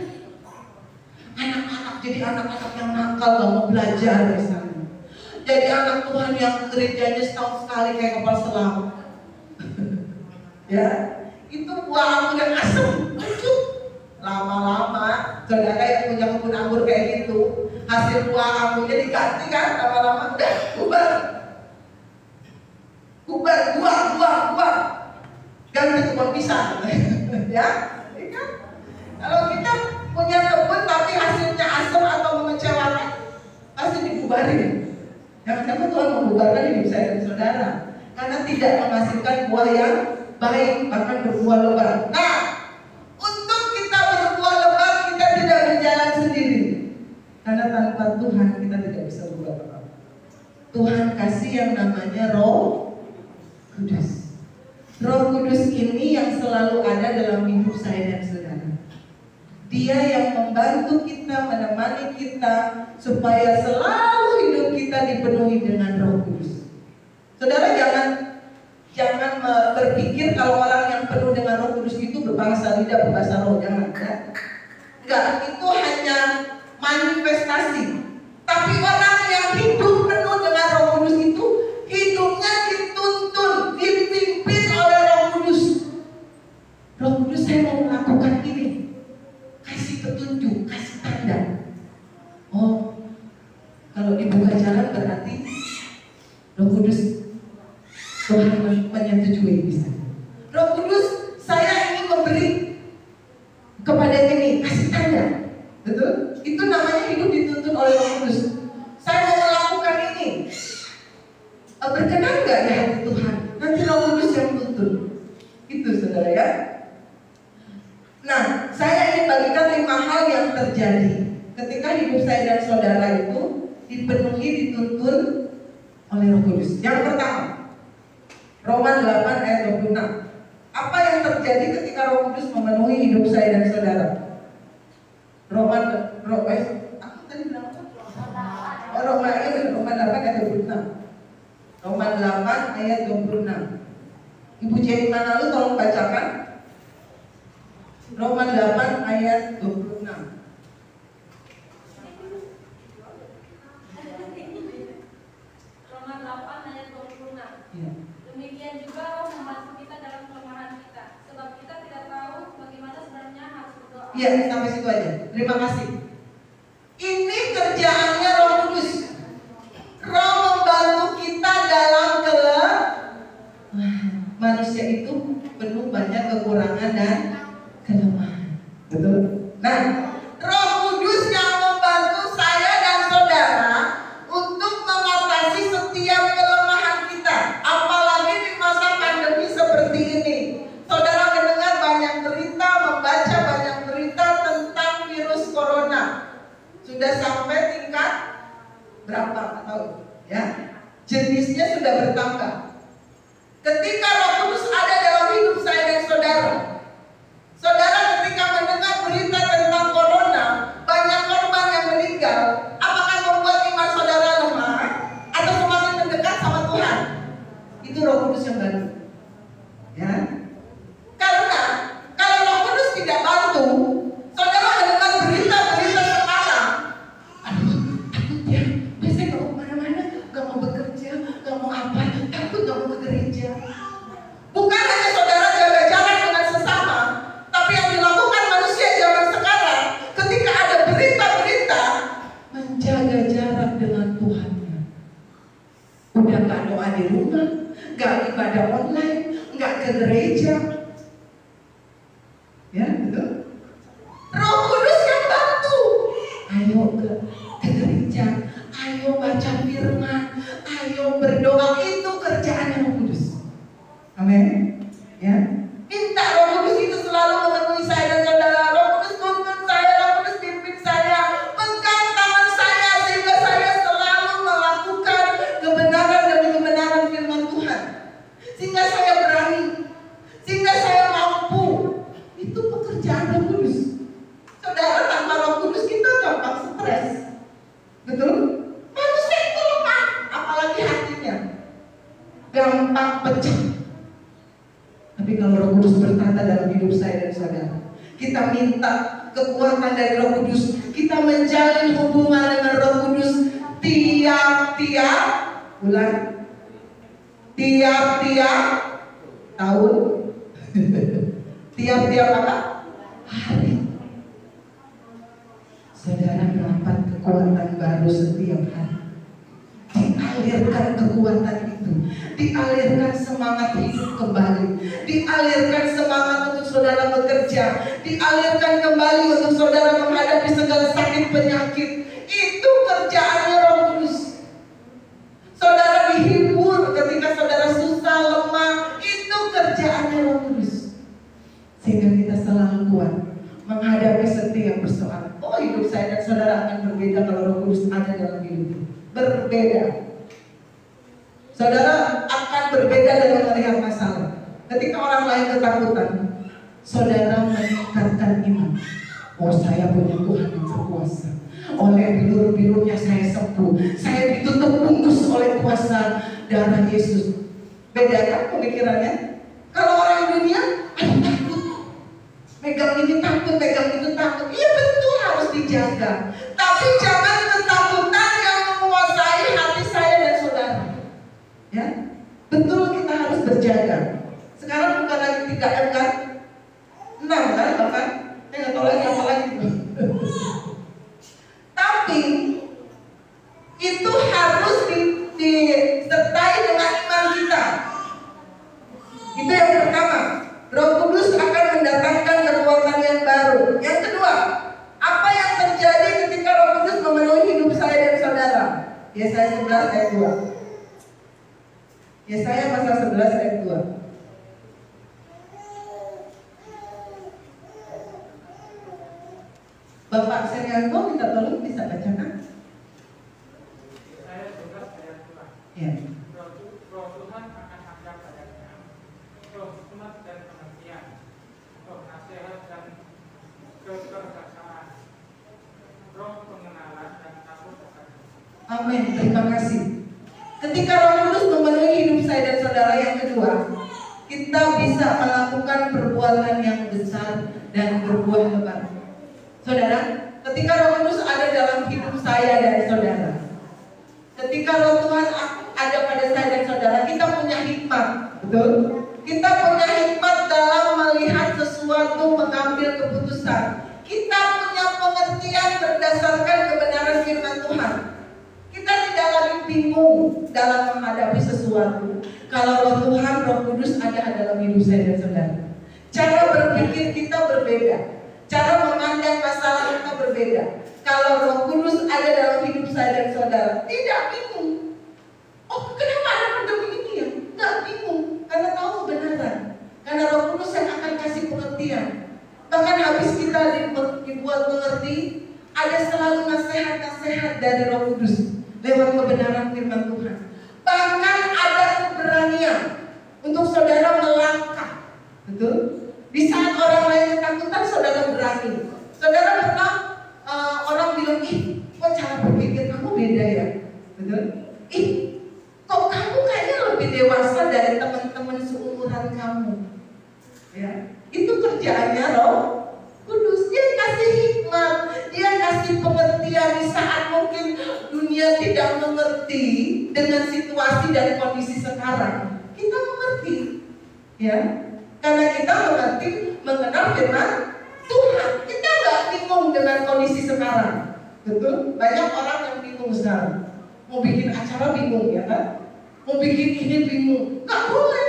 Anak-anak jadi anak-anak yang nakal, gak mau belajar misalnya. Jadi anak Tuhan yang gerejanya setahun sekali kayak kapal selam. Ya, itu buah anggur yang asem, lucu. Lama-lama, saudara yang punya kebun anggur kayak gitu, hasil buah anggurnya diganti kan, lama-lama udah bubar. Bubar, ganti kebun pisang. Ya, kan? Kalau kita punya kebun tapi hasilnya asam atau mengecewakan, pasti dibubarin. Jangan-jangan Tuhan membubarkan hidup saya dan saudara karena tidak menghasilkan buah yang baik, bahkan berbuah lebat. Nah, untuk kita berbuah lebat, kita tidak berjalan sendiri, karena tanpa Tuhan kita tidak bisa berbuat apa-apa. Tuhan kasih yang namanya Roh Kudus. Roh Kudus ini yang selalu ada dalam hidup saya dan saudara. Dia yang membantu kita, menemani kita, supaya selalu hidup kita dipenuhi dengan Roh Kudus. Saudara jangan berpikir kalau orang yang penuh dengan Roh Kudus itu berbahasa lidah, berbahasa roh, jangan ya. Enggak, itu hanya manifestasi. Tapi orang yang hidup penuh dengan Roh Kudus itu hidupnya dituntun, dipimpin oleh Roh Kudus. Roh Kudus, saya mau melakukan ini, kasih petunjuk, kasih tanda. Oh, kalau dibuka jalan berarti Roh Kudus Tuhan menyetujui bisa. Roh Kudus, saya ingin memberi kepada ini, kasih tanda. Betul? Itu namanya hidup dituntun oleh Roh Kudus. Saya mau melakukan ini, berkenan nggak ya hati Tuhan? Nanti Roh Kudus yang tuntun. Itu saudara ya. Nah, saya ingin bagikan 5 hal yang terjadi ketika hidup saya dan saudara itu dipenuhi, dituntun oleh Roh Kudus. Yang pertama, Roma 8 ayat 26. Apa yang terjadi ketika Roh Kudus memenuhi hidup saya dan saudara? Roma 8 ayat 26. Roma 8 ayat 26. Ibu Jenny Manalu tolong bacakan. Roma 8 ayat 26. Roma 8 ayat 26. Ya. Demikian juga Roh membantu kita dalam kelemahan kita, sebab kita tidak tahu bagaimana sebenarnya harus berdoa. Iya, sampai situ aja. Terima kasih. Ini kerjaannya Roh Kudus. Roh membantu kita dalam manusia itu penuh banyak kekurangan dan kelemahan. Betul? Nah, Roh Kudus yang membantu saya dan saudara untuk mengatasi setiap kelemahan kita. Apalagi di masa pandemi seperti ini. Saudara mendengar banyak berita, membaca banyak berita tentang virus corona. Sudah sampai tingkat berapa? Tahu? Ya, jenisnya sudah bertambah. Ketika Roh Kudus ada dalam hidup saya dan saudara, saudara ketika mendengar berita tentang corona, banyak korban yang meninggal, apakah membuat iman saudara lemah atau semakin mendekat sama Tuhan? Itu Roh Kudus yang bantu. Ya, karena kalau Roh Kudus tidak bantu, saudara mendengar berita-berita sekarang, aduh, takut ya, biasanya gak mau kemana-mana, gak mau bekerja, gak mau apa, takut gak mau ke gereja. Bukan hanya saudara jaga jarak dengan sesama, tapi yang dilakukan manusia zaman sekarang ketika ada berita-berita, menjaga jarak dengan Tuhannya. Udah gak doa di rumah, gak ibadah online, gak ke gereja, bahwa itu kerjaannya Roh Kudus. Amin. Ya. Minta Roh Kudus itu selalu memenuhi saya dan saudara. Roh Kudus tuntun saya, Roh Kudus pimpin saya, pegang tangan saya sehingga saya selalu melakukan kebenaran demi kebenaran firman Tuhan. Sehingga saya berani, sehingga saya mampu. Itu pekerjaan Roh Kudus. Saudara, tanpa Roh Kudus kita gampang stres. Betul? Manusia itu lemah, apalagi hatinya gampang pecah. Tapi kalau Roh Kudus bertata dalam hidup saya dan saudara, kita minta kekuatan dari Roh Kudus, kita menjalin hubungan dengan Roh Kudus tiap-tiap bulan, tiap-tiap tahun, tiap-tiap apa? Hari. Saudara mendapat kekuatan baru setiap hari. Dialirkan kekuatan itu, dialirkan semangat hidup kembali, dialirkan semangat untuk saudara bekerja, dialirkan kembali untuk saudara menghadapi segala sakit penyakit. Itu kerjaannya Roh Kudus. Saudara dihibur ketika saudara susah, lemah. Itu kerjaannya Roh Kudus. Sehingga kita selalu kuat menghadapi setiap persoalan. Oh, hidup saya dan saudara akan berbeda kalau Roh Kudus ada dalam hidup. Berbeda. Saudara akan berbeda dalam melihat masalah. Ketika orang lain ketakutan, saudara meningkatkan iman. Oh, saya punya Tuhan yang berkuasa. Oleh bilur-bilurnya saya sembuh. Saya ditutup bungkus oleh kuasa darah Yesus. Beda kan pemikirannya? Kalau orang dunia, aduh takut. Megang ini takut, megang itu takut. Iya betul, harus dijaga. Tapi jangan ketakutan yang menguasai hati saya dan saudara. Ya, betul kita harus berjaga. Sekarang bukan lagi 3M kan? 6 kan bahkan? Saya nggak tahu lagi apa lagi. Tapi itu harus disertai dengan iman kita. Itu yang pertama. Roh Kudus akan mendatangkan kekuatan yang baru. Yang kedua, apa yang terjadi ketika Roh Kudus memenuhi hidup saya dan saudara? Yesaya 11 ayat 2. Yesaya pasal 11 ayat 2. Bapak Senianto minta tolong bisa bacakan. Yesaya 11 ayat 2. Ya. Roh Tuhan akan ada padanya, roh hikmat dan pengertian, roh nasihat dan keperkasaan, roh pengenalan dan takut akan Allah. Amin. Terima kasih. Ketika Roh Kudus memenuhi hidup saya dan saudara, yang kedua, kita bisa melakukan perbuatan yang besar dan berbuah lebat. Saudara, ketika Roh Kudus ada dalam hidup saya dan saudara, ketika Roh Tuhan ada pada saya dan saudara, kita punya hikmat, betul? Kita punya hikmat dalam melihat sesuatu, mengambil keputusan. Kita punya pengertian berdasarkan kebenaran firman Tuhan. Kita tidak lagi bingung dalam menghadapi sesuatu. Kalau Roh Tuhan, Roh Kudus ada dalam hidup saya dan saudara. Cara berpikir kita berbeda. Cara memandang masalah kita berbeda. Kalau Roh Kudus ada dalam hidup saya dan saudara, tidak bingung. Oh, kenapa ada pandemi ini ya? Tidak bingung, karena tahu kebenaran. Karena Roh Kudus yang akan kasih pengertian. Bahkan habis kita dibuat mengerti, ada selalu nasihat-nasihat dari Roh Kudus lewat kebenaran firman Tuhan. Bahkan ada keberanian untuk saudara melangkah. Betul? Di saat orang lain ketakutan, saudara berani. Saudara pernah orang bilang, ih, kok cara berpikir kamu beda ya? Betul? Ih, kok kamu kayaknya lebih dewasa dari teman-teman seumuran kamu? Ya, itu kerjaannya Roh Kudus. Dia kasih hikmat, dia kasih pengertian di saat mungkin dunia tidak mengerti dengan situasi dan kondisi sekarang. Kita mengerti, ya, karena kita mengerti, mengenal firman Tuhan. Kita nggak bingung dengan kondisi sekarang, betul? Banyak orang yang bingung sekarang. Mau bikin acara bingung, ya kan? Mau bikin ini bingung, nggak boleh.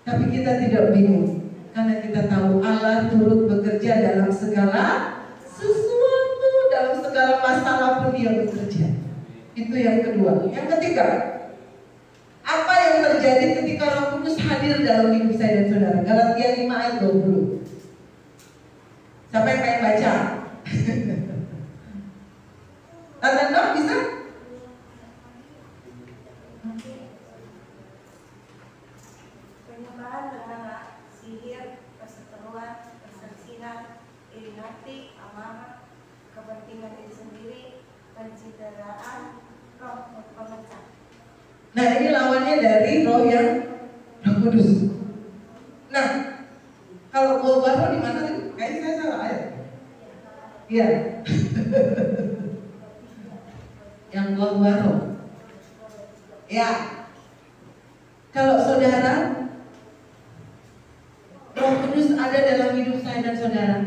Tapi kita tidak bingung. Karena kita tahu Allah turut bekerja dalam segala sesuatu, dalam segala masalah pun Dia bekerja. Itu yang kedua. Yang ketiga, terjadi ketika Roh Kudus hadir dalam hidup saya dan saudara. Galatia 5 ayat 20. Siapa yang pengen baca? Tanda bisa? Penyembahan berhala, sihir, perseteruan, perselisihan, iri hati, amarah, kepentingan diri sendiri, pencitraan, roh pemecah. Nah, ini lawannya dari roh yang Roh Kudus. Nah, kalau gua baru di mana? Kayaknya saya salah ayat. Iya. Yang gua baru. Ya. Kalau saudara, Roh Kudus ada dalam hidup saya dan saudara.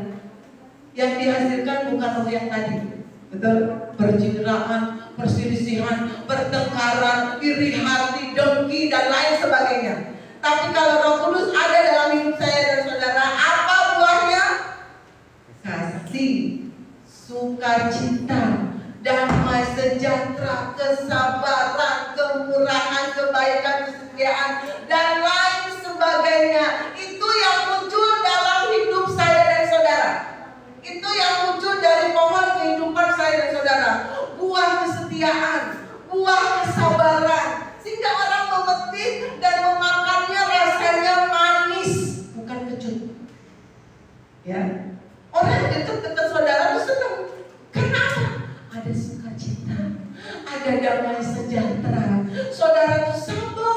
Yang dihasilkan bukan roh yang tadi. Betul? Percitraan, perselisihan, pertengkaran, iri hati, dengki, dan lain sebagainya. Tapi kalau Roh Kudus ada dalam hidup saya dan saudara, apa buahnya? Kasih, sukacita, damai sejahtera, kesabaran, kemurahan, kebaikan, kesetiaan, dan lain sebagainya. Itu yang muncul dalam hidup saya dan saudara. Itu yang muncul dari pohon kehidupan saya dan saudara. Buah kesetiaan, buah kesabaran, sehingga orang memetik dan memakannya rasanya manis, bukan kecut. Ya, orang dekat-dekat saudara itu senang. Kenapa? Ada sukacita, ada damai sejahtera. Saudara itu sabar,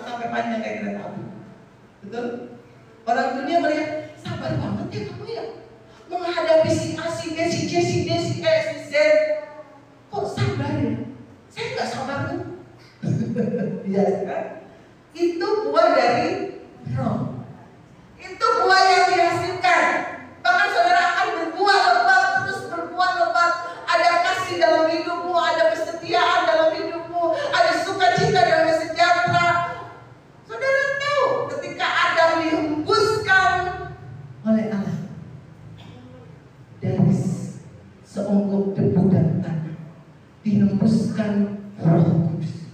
sampai panjang kayak kereta api. Betul? Orang dunia melihat sabar banget ya kamu ya, menghadapi si A, si B, si C, si D, si E, si Z. Kok sabar ya? Saya nggak sabar tuh. Iya kan? Itu buah dari roh. Itu buah yang dihasilkan. Bahkan saudara akan berbuah lebat, terus berbuah lebat. Ada kasih dalam hidupmu, ada kesetiaan dalam hidupmu, ada sukacita dan sejahtera. Saudara tahu ketika Adam dihembuskan oleh Allah dari seonggok debu dan tanah, dihembuskan Roh Kudus.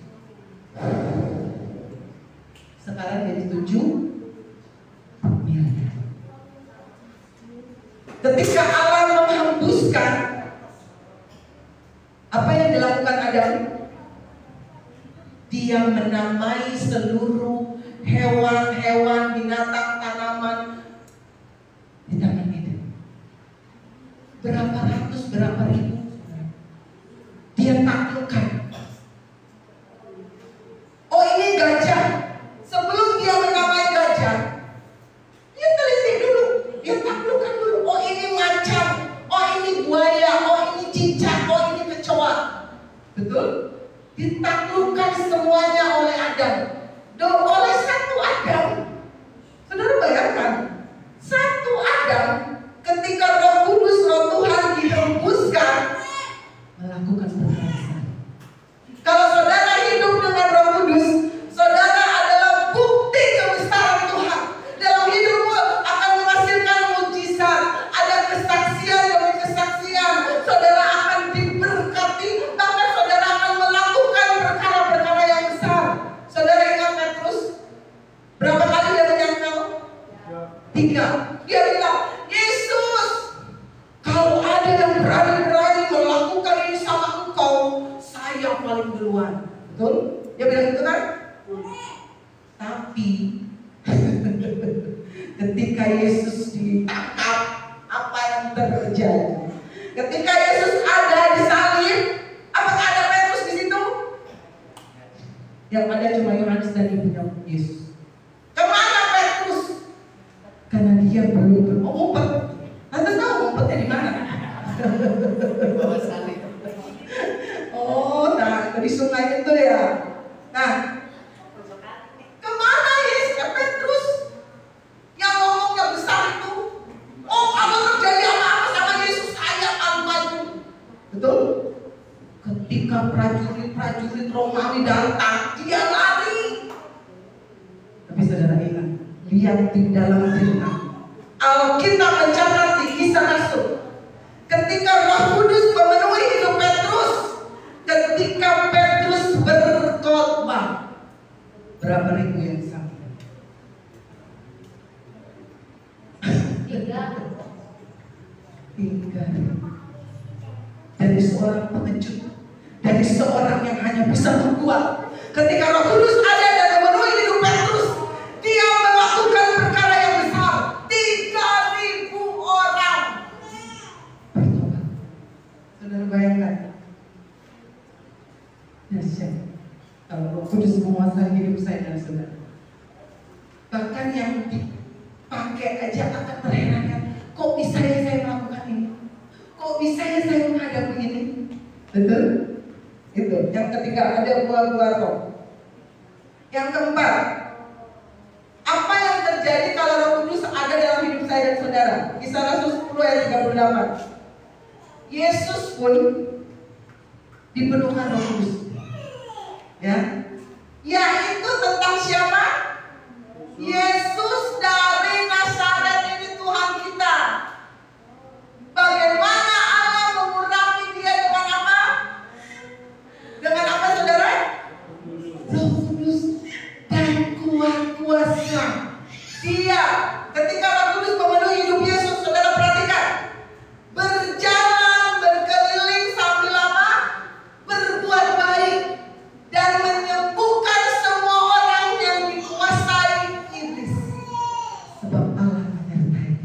Sekarang jadi 7 miliar. Ketika Allah menghembuskan, apa yang dilakukan Adam? Dia menamai seluruh hewan-hewan, binatang, tanaman di tangan itu. Berapa ratus, berapa ribu dia taklukkan. Oh, ini gajah. Sebelum dia menamai gajah, dia teliti dulu, dia taklukkan dulu. Oh, ini macan, oh ini buaya, oh ini cicak, oh ini kecoa. Betul? Ditaklukkan semuanya oleh Adam. Oleh satu Adam. Saudara bayangkan, satu Adam ketika Roh Kudus, Roh Tuhan dihembuskan, melakukan perkara. Kalau saudara hidup dengan Roh Kudus, saudara adalah bukti kebesaran Tuhan. Dalam hidupmu akan menghasilkan mujizat, ada kesaksian demi kesaksian. Saudara akan diberkati, bahkan saudara akan melakukan perkara-perkara yang besar. Saudara ingat Petrus? Berapa kali dia menyangkal? 3. Dia bilang, Yesus, kalau ada yang berani-berani melakukan ini sama engkau, saya paling duluan. Betul? Dia bilang gitu kan? Tapi ketika Yesus ditangkap, apa yang terjadi? Ketika Yesus ada di salib, apakah ada Petrus di situ? Yang ada cuma Yohanes dan ibunya Yesus. Kemana Petrus? Karena dia belum ngumpet. Anda tahu ngumpetnya di mana? Bawa salib. Oh, nah di sungai itu ya. Nah, kemana Yesus? Petrus yang ngomongnya besar itu. Oh, kalau terjadi apa-apa sama Yesus, saya akan maju. Betul? Ketika prajurit Romawi datang, dia lari. Tapi saudara ingat, lihat di dalam cerita Alkitab mencatat di Kisah Rasul, ketika Roh Kudus memenuhi hidup Petrus, ketika Petrus berkhotbah, harimu yang sama. 3.000 dari seorang pengecut, dari seorang yang hanya bisa berbuat. Ketika Roh Kudus ada dan memenuhi hidup Petrus, dia melakukan perkara yang besar. 3.000 orang bertobat. Saudara bayangkan, dahsyat kalau Roh Kudus menguasai hidup saya dan saudara. Bahkan yang dipakai aja akan terherankan, kok bisa ya saya melakukan ini? Kok bisa ya saya menghadapi ini? Betul? Itu yang ketiga, ada buah-buah roh. Yang keempat, apa yang terjadi kalau Roh Kudus ada dalam hidup saya dan saudara? Kisah Rasul 10 ayat 38. Yesus pun dipenuhkan Roh Kudus. Ya. Yaitu tentang siapa? Yesus dari Nazaret ini Tuhan kita. Bagaimana Allah mengurapi dia dengan apa? Dengan apa saudara? Roh Kudus dan kuasa. Dia ketika Roh Kudus memenuhi hidup Yesus, saudara perhatikan, berjalan berkeliling sambil apa? Berbuat baik dan menyembuhkan semua orang yang dikuasai iblis. Sebab Allah menyertai.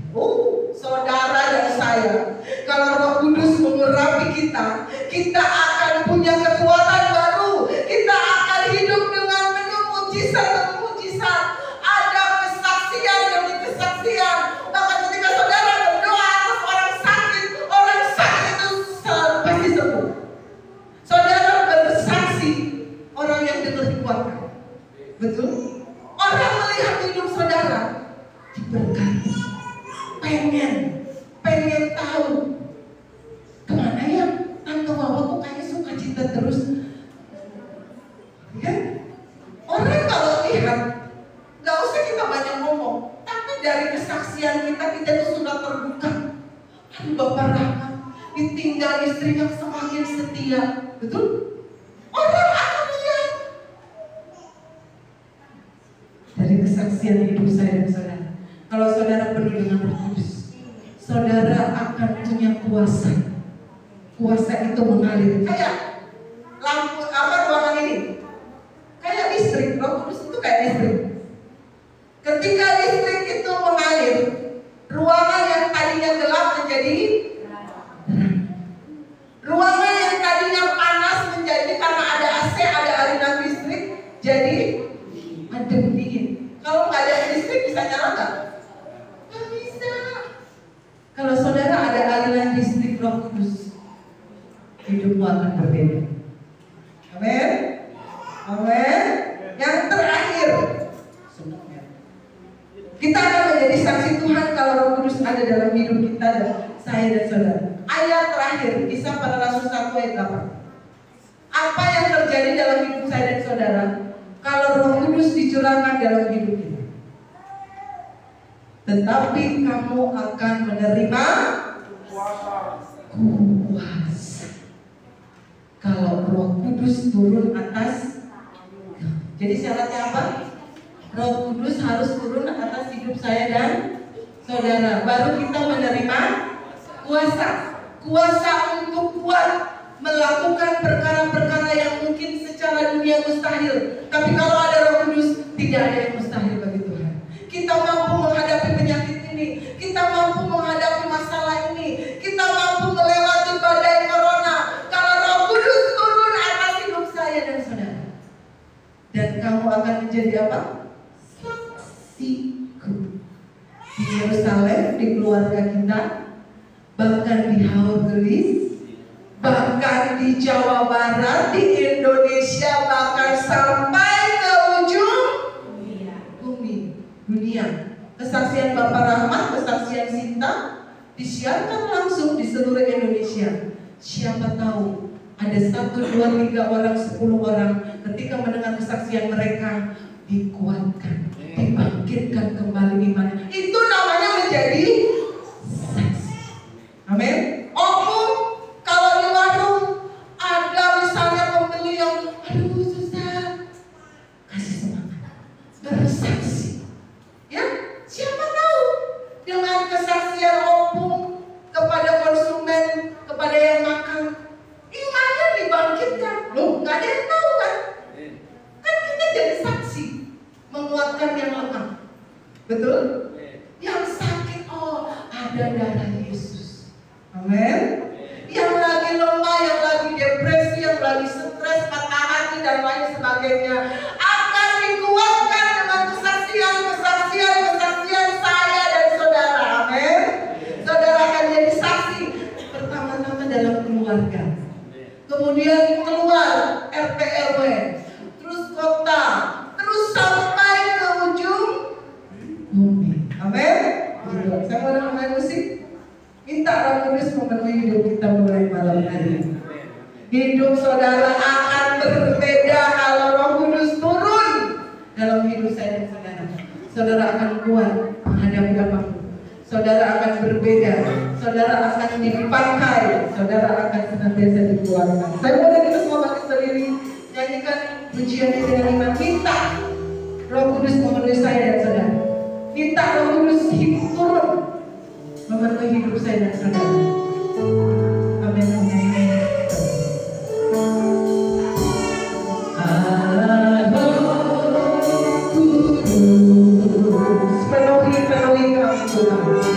Saudara dan saya, kalau Roh Kudus mengurapi kita, kita akan punya kekuatan baru. Kita akan hidup dengan penuh mujizat demi mujizat. Ada kesaksian demi kesaksian. Bahkan ketika saudara berdoa atas orang sakit itu pasti sembuh. Saudara bersaksi, orang yang dengar dikuatkan. Betul? Orang melihat hidup saudara diberkati. Pengen tahu kemana ya tante Wawa kok kayaknya suka cinta terus. Kan? Orang kalau lihat nggak usah kita banyak ngomong, tapi dari kesaksian kita itu sudah terbuka. Aduh, Bapak Rahmat ditinggal istrinya semakin setia. Betul? Orang akan lihat dari kesaksian hidup saya dan saudara. Kalau saudara penuh dengan Roh Kudus, saudara akan punya kuasa. Kuasa itu mengalir. Kayak lampu ruangan ini. Kayak listrik. Roh Kudus itu kayak listrik. Ketika listrik itu mengalir, ruangan yang tadinya gelap menjadi terang. Ruangan yang tadinya panas menjadi, karena ada AC, ada aliran listrik, jadi adem dingin. Kalau nggak ada listrik bisa nyala nggak? Nggak bisa. Kalau saudara ada aliran listrik Roh Kudus, hidupmu akan berbeda. Amin. Amin. Yang terakhir, kita akan menjadi saksi Tuhan kalau Roh Kudus ada dalam hidup kita dan saya dan saudara. Ayat terakhir, Kisah Para Rasul 1 ayat 8. Apa yang terjadi dalam hidup saya dan saudara kalau Roh Kudus dicurahkan dalam hidup kita? Tetapi kamu akan menerima kuasa. Kalau Roh Kudus turun atas. Jadi syaratnya apa? Roh Kudus harus turun atas hidup saya dan saudara. Baru kita menerima kuasa. Kuasa untuk kuat melakukan perkara-perkara yang mungkin secara dunia mustahil. Tapi kalau ada Roh Kudus, tidak ada yang mustahil bagi Tuhan. Kita mampu menghadapi penyakit ini, kita mampu menghadapi masalah ini, kita mampu melewati badai corona. Kalau Roh Kudus turun atas hidup saya dan saudara, dan kamu akan menjadi apa? Saksiku di Yerusalem, di keluarga kita, bahkan di Haur Gelis, bahkan di Jawa Barat, di Indonesia, bahkan sampai ke ujung dunia. Kesaksian Bapak Rahmat, kesaksian Sinta disiarkan langsung di seluruh Indonesia. Siapa tahu ada 1, 2, 3 orang, 10 orang ketika mendengar kesaksian mereka dikuatkan, dibangkitkan kembali iman. Itu namanya menjadi saksi. Amin. Kalau di warung ada misalnya pembeli yang aduh susah, kasih semangat. menyembuhkan yang lemah. Betul? Yang sakit, oh ada darah Yesus. Amin. Yang lagi lemah, yang lagi depresi, yang lagi stres, patah hati dan lain sebagainya, akan dikuatkan dengan kesaksian saya dan saudara. Amin. Saudara akan jadi saksi pertama-tama dalam keluarga, kemudian keluar RT RW, terus kota, terus sampai ke ujung bumi. Amin. Saya mau main musik. Minta Roh Kudus memenuhi hidup kita mulai malam hari. Hidup saudara akan berbeda kalau Roh Kudus turun dalam hidup saya dan saudara. Saudara akan kuat menghadapi apapun. Saudara akan berbeda. Saudara akan dipakai. Saudara akan senantiasa dikeluarkan. Saya boleh kita semua bangkit berdiri, nyanyikan pujian ini dengan iman. Minta Roh Kudus memenuhi saya dan saudara. Minta Roh Kudus turun memenuhi hidup saya dan saudara. Amin. Penuhi kami Tuhan.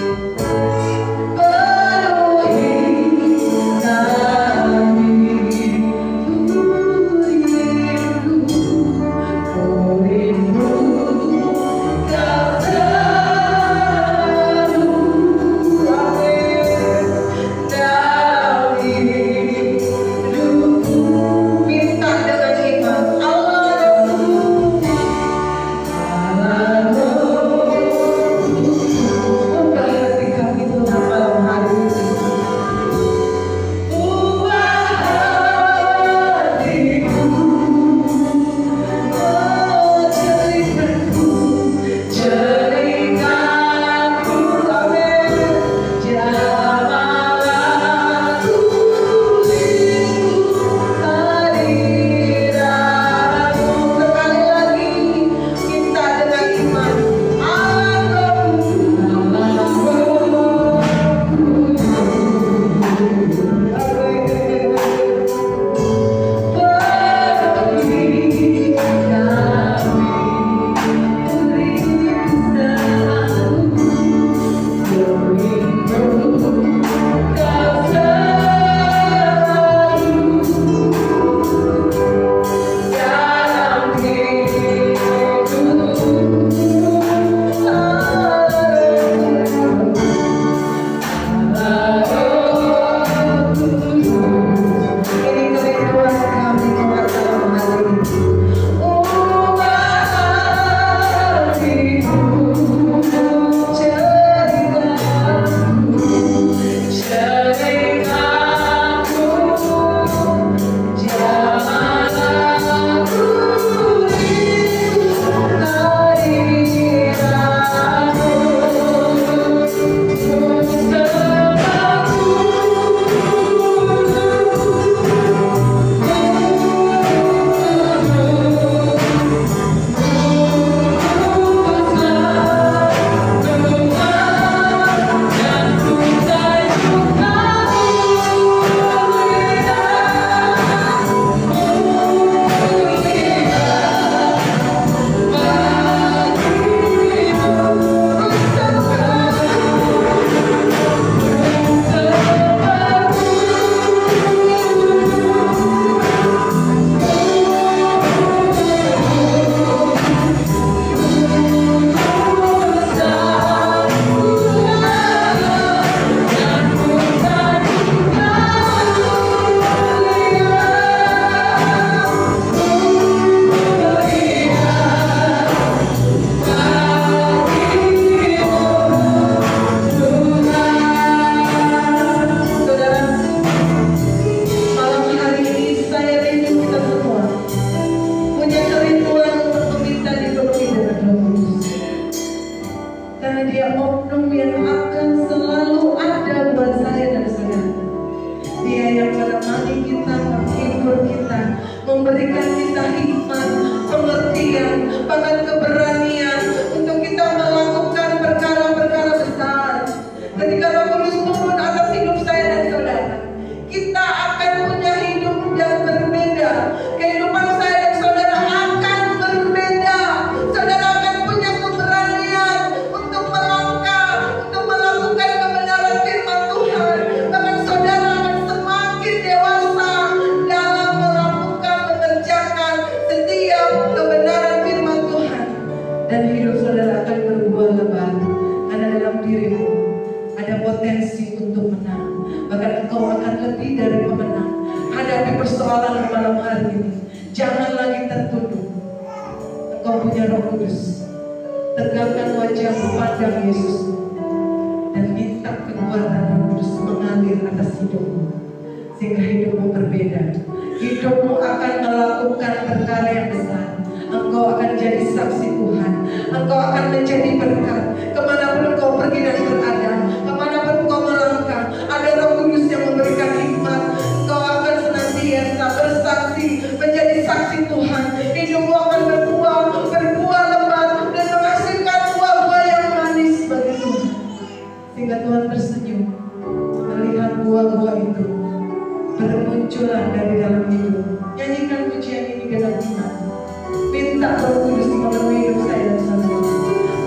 memberikan kita hikmat, pengertian, bahkan keberanian untuk kita melakukan perkara-perkara besar. Ketika Roh Kudus turun atas hidup saya dan saudara, kita akan punya hidup yang berbeda. Kehidupan saya dan saudara akan berbeda. Saudara akan punya Engkau punya Roh Kudus. Tegakkan wajahmu, pandang Yesus, dan minta kekuatan Roh Kudus mengalir atas hidupmu, sehingga hidupmu berbeda. Hidupmu akan melakukan perkara yang besar. Engkau akan jadi saksi Tuhan. Engkau akan menjadi berkat. Kemanapun engkau pergi dan berada, kemanapun engkau melangkah, ada Roh Kudus yang memberikan hikmat. Engkau akan senantiasa bersaksi, menjadi saksi Tuhan. Hidupmu akan berbuah lebat, dan menghasilkan buah-buah yang manis bagi Tuhan. Sehingga Tuhan tersenyum melihat buah-buah itu bermunculan dari dalam hidup. Nyanyikan pujian ini dengan iman. Minta Roh Kudus memenuhi hidup saya dan saudara.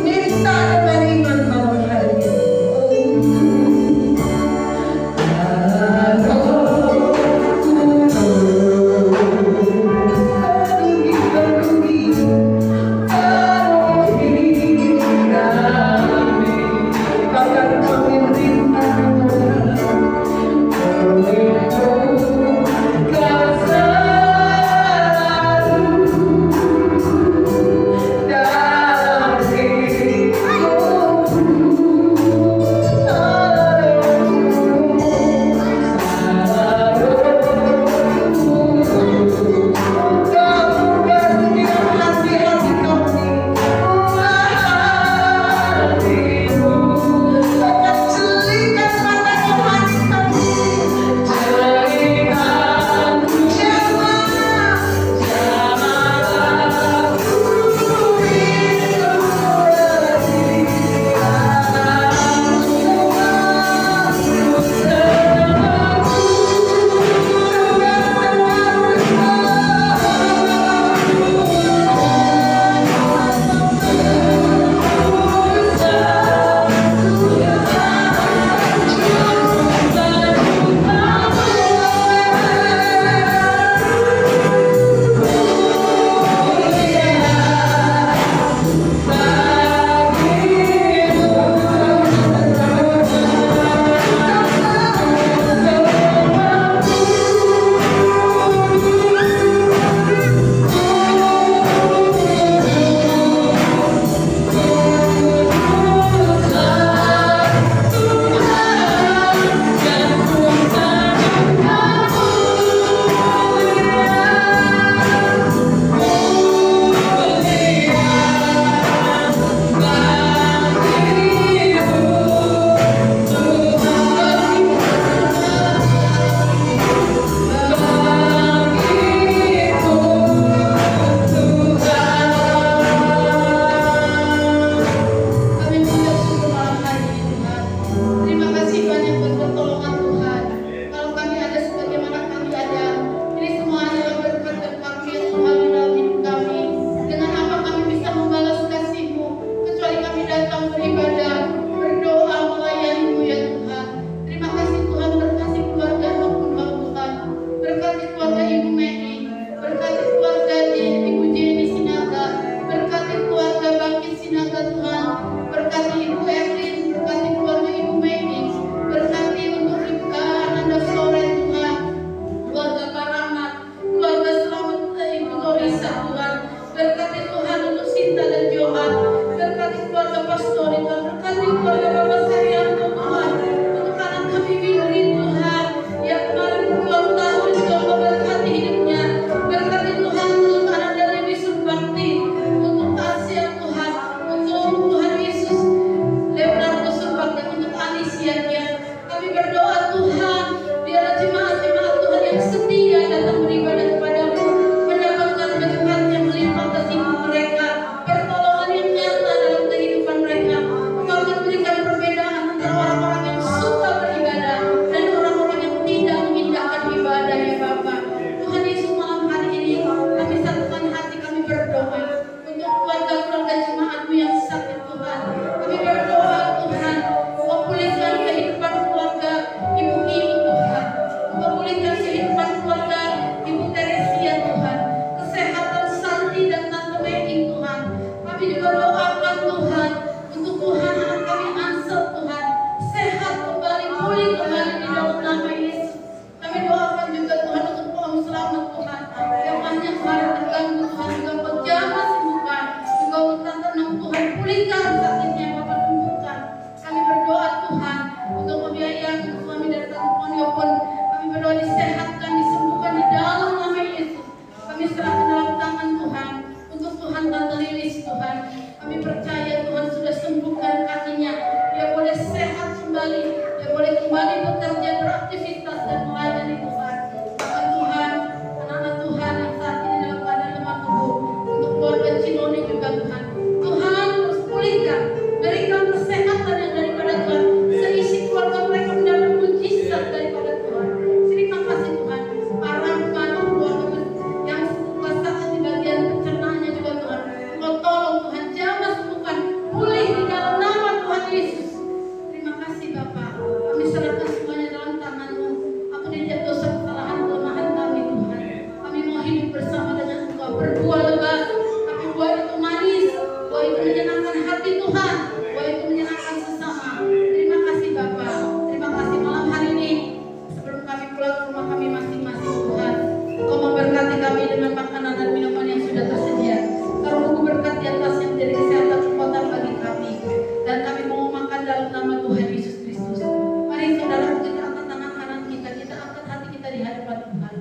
Minta dengan iman malam hari ini. Tuhan yang hanya kemarin terganggu, Tuhan juga kau jamah sembuhkan. menyembuhkan Tante Lilis Tuhan. Kami percaya Tuhan sudah sembuhkan kakinya. Dia boleh sehat kembali. Dia boleh kembali bekerja, beraktivitas dan melayani Tuhan. Bahkan Tuhan, anak-anak Tuhan yang saat ini dalam keadaan lemah tubuh, untuk keluarga Cinoni juga Tuhan. Tuhan terus pulihkan, berikan kesehatan yang daripada Tuhan. Seisi keluarga mereka mendapat mujizat daripada Tuhan. Terima kasih Tuhan. Para pembantu keluarga yang sakit di bagian pencernaannya juga Tuhan. Kau tolong Tuhan, jamah sembuhkan, pulih di dalam nama Tuhan Yesus. Terima kasih Bapak. Kami serahkan semuanya dalam tangan-Mu. Ampuni tiap dosa, kesalahan, kelemahan kami Tuhan. Kami mau hidup bersama dengan Engkau, berbuah lebat, tapi buah itu manis, buah itu menyenangkan hati Tuhan, buah itu menyenangkan sesama. Terima kasih Bapak. Terima kasih malam hari ini. Sebelum kami pulang ke rumah kami masing-masing Tuhan, Engkau memberkati kami dengan makanan dan minuman yang sudah tersedia. Taruh berkat di atas yang menjadi kesehatan kekuatan bagi kami. Dan kami mau makan dalam nama Tuhan Yesus Kristus. Mari saudara, kita angkat tangan kanan kita, kita angkat hati kita di hadapan Tuhan.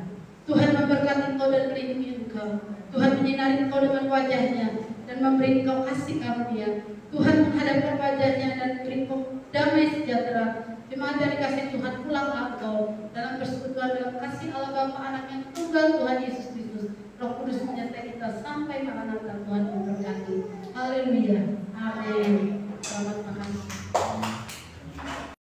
Tuhan memberkati engkau dan melindungi engkau. Tuhan menyinari engkau dengan wajahnya dan memberi engkau kasih karunia. Tuhan menghadapkan wajahnya dan memberi engkau damai sejahtera. Jemaat yang dikasih Tuhan, pulanglah engkau dalam persekutuan dalam kasih Allah Bapa, Anak yang tunggal Tuhan Yesus Kristus. Roh Kudus menyertai kita sampai Maranatha. Tuhan memberkati. Haleluya. Amin. Selamat makan.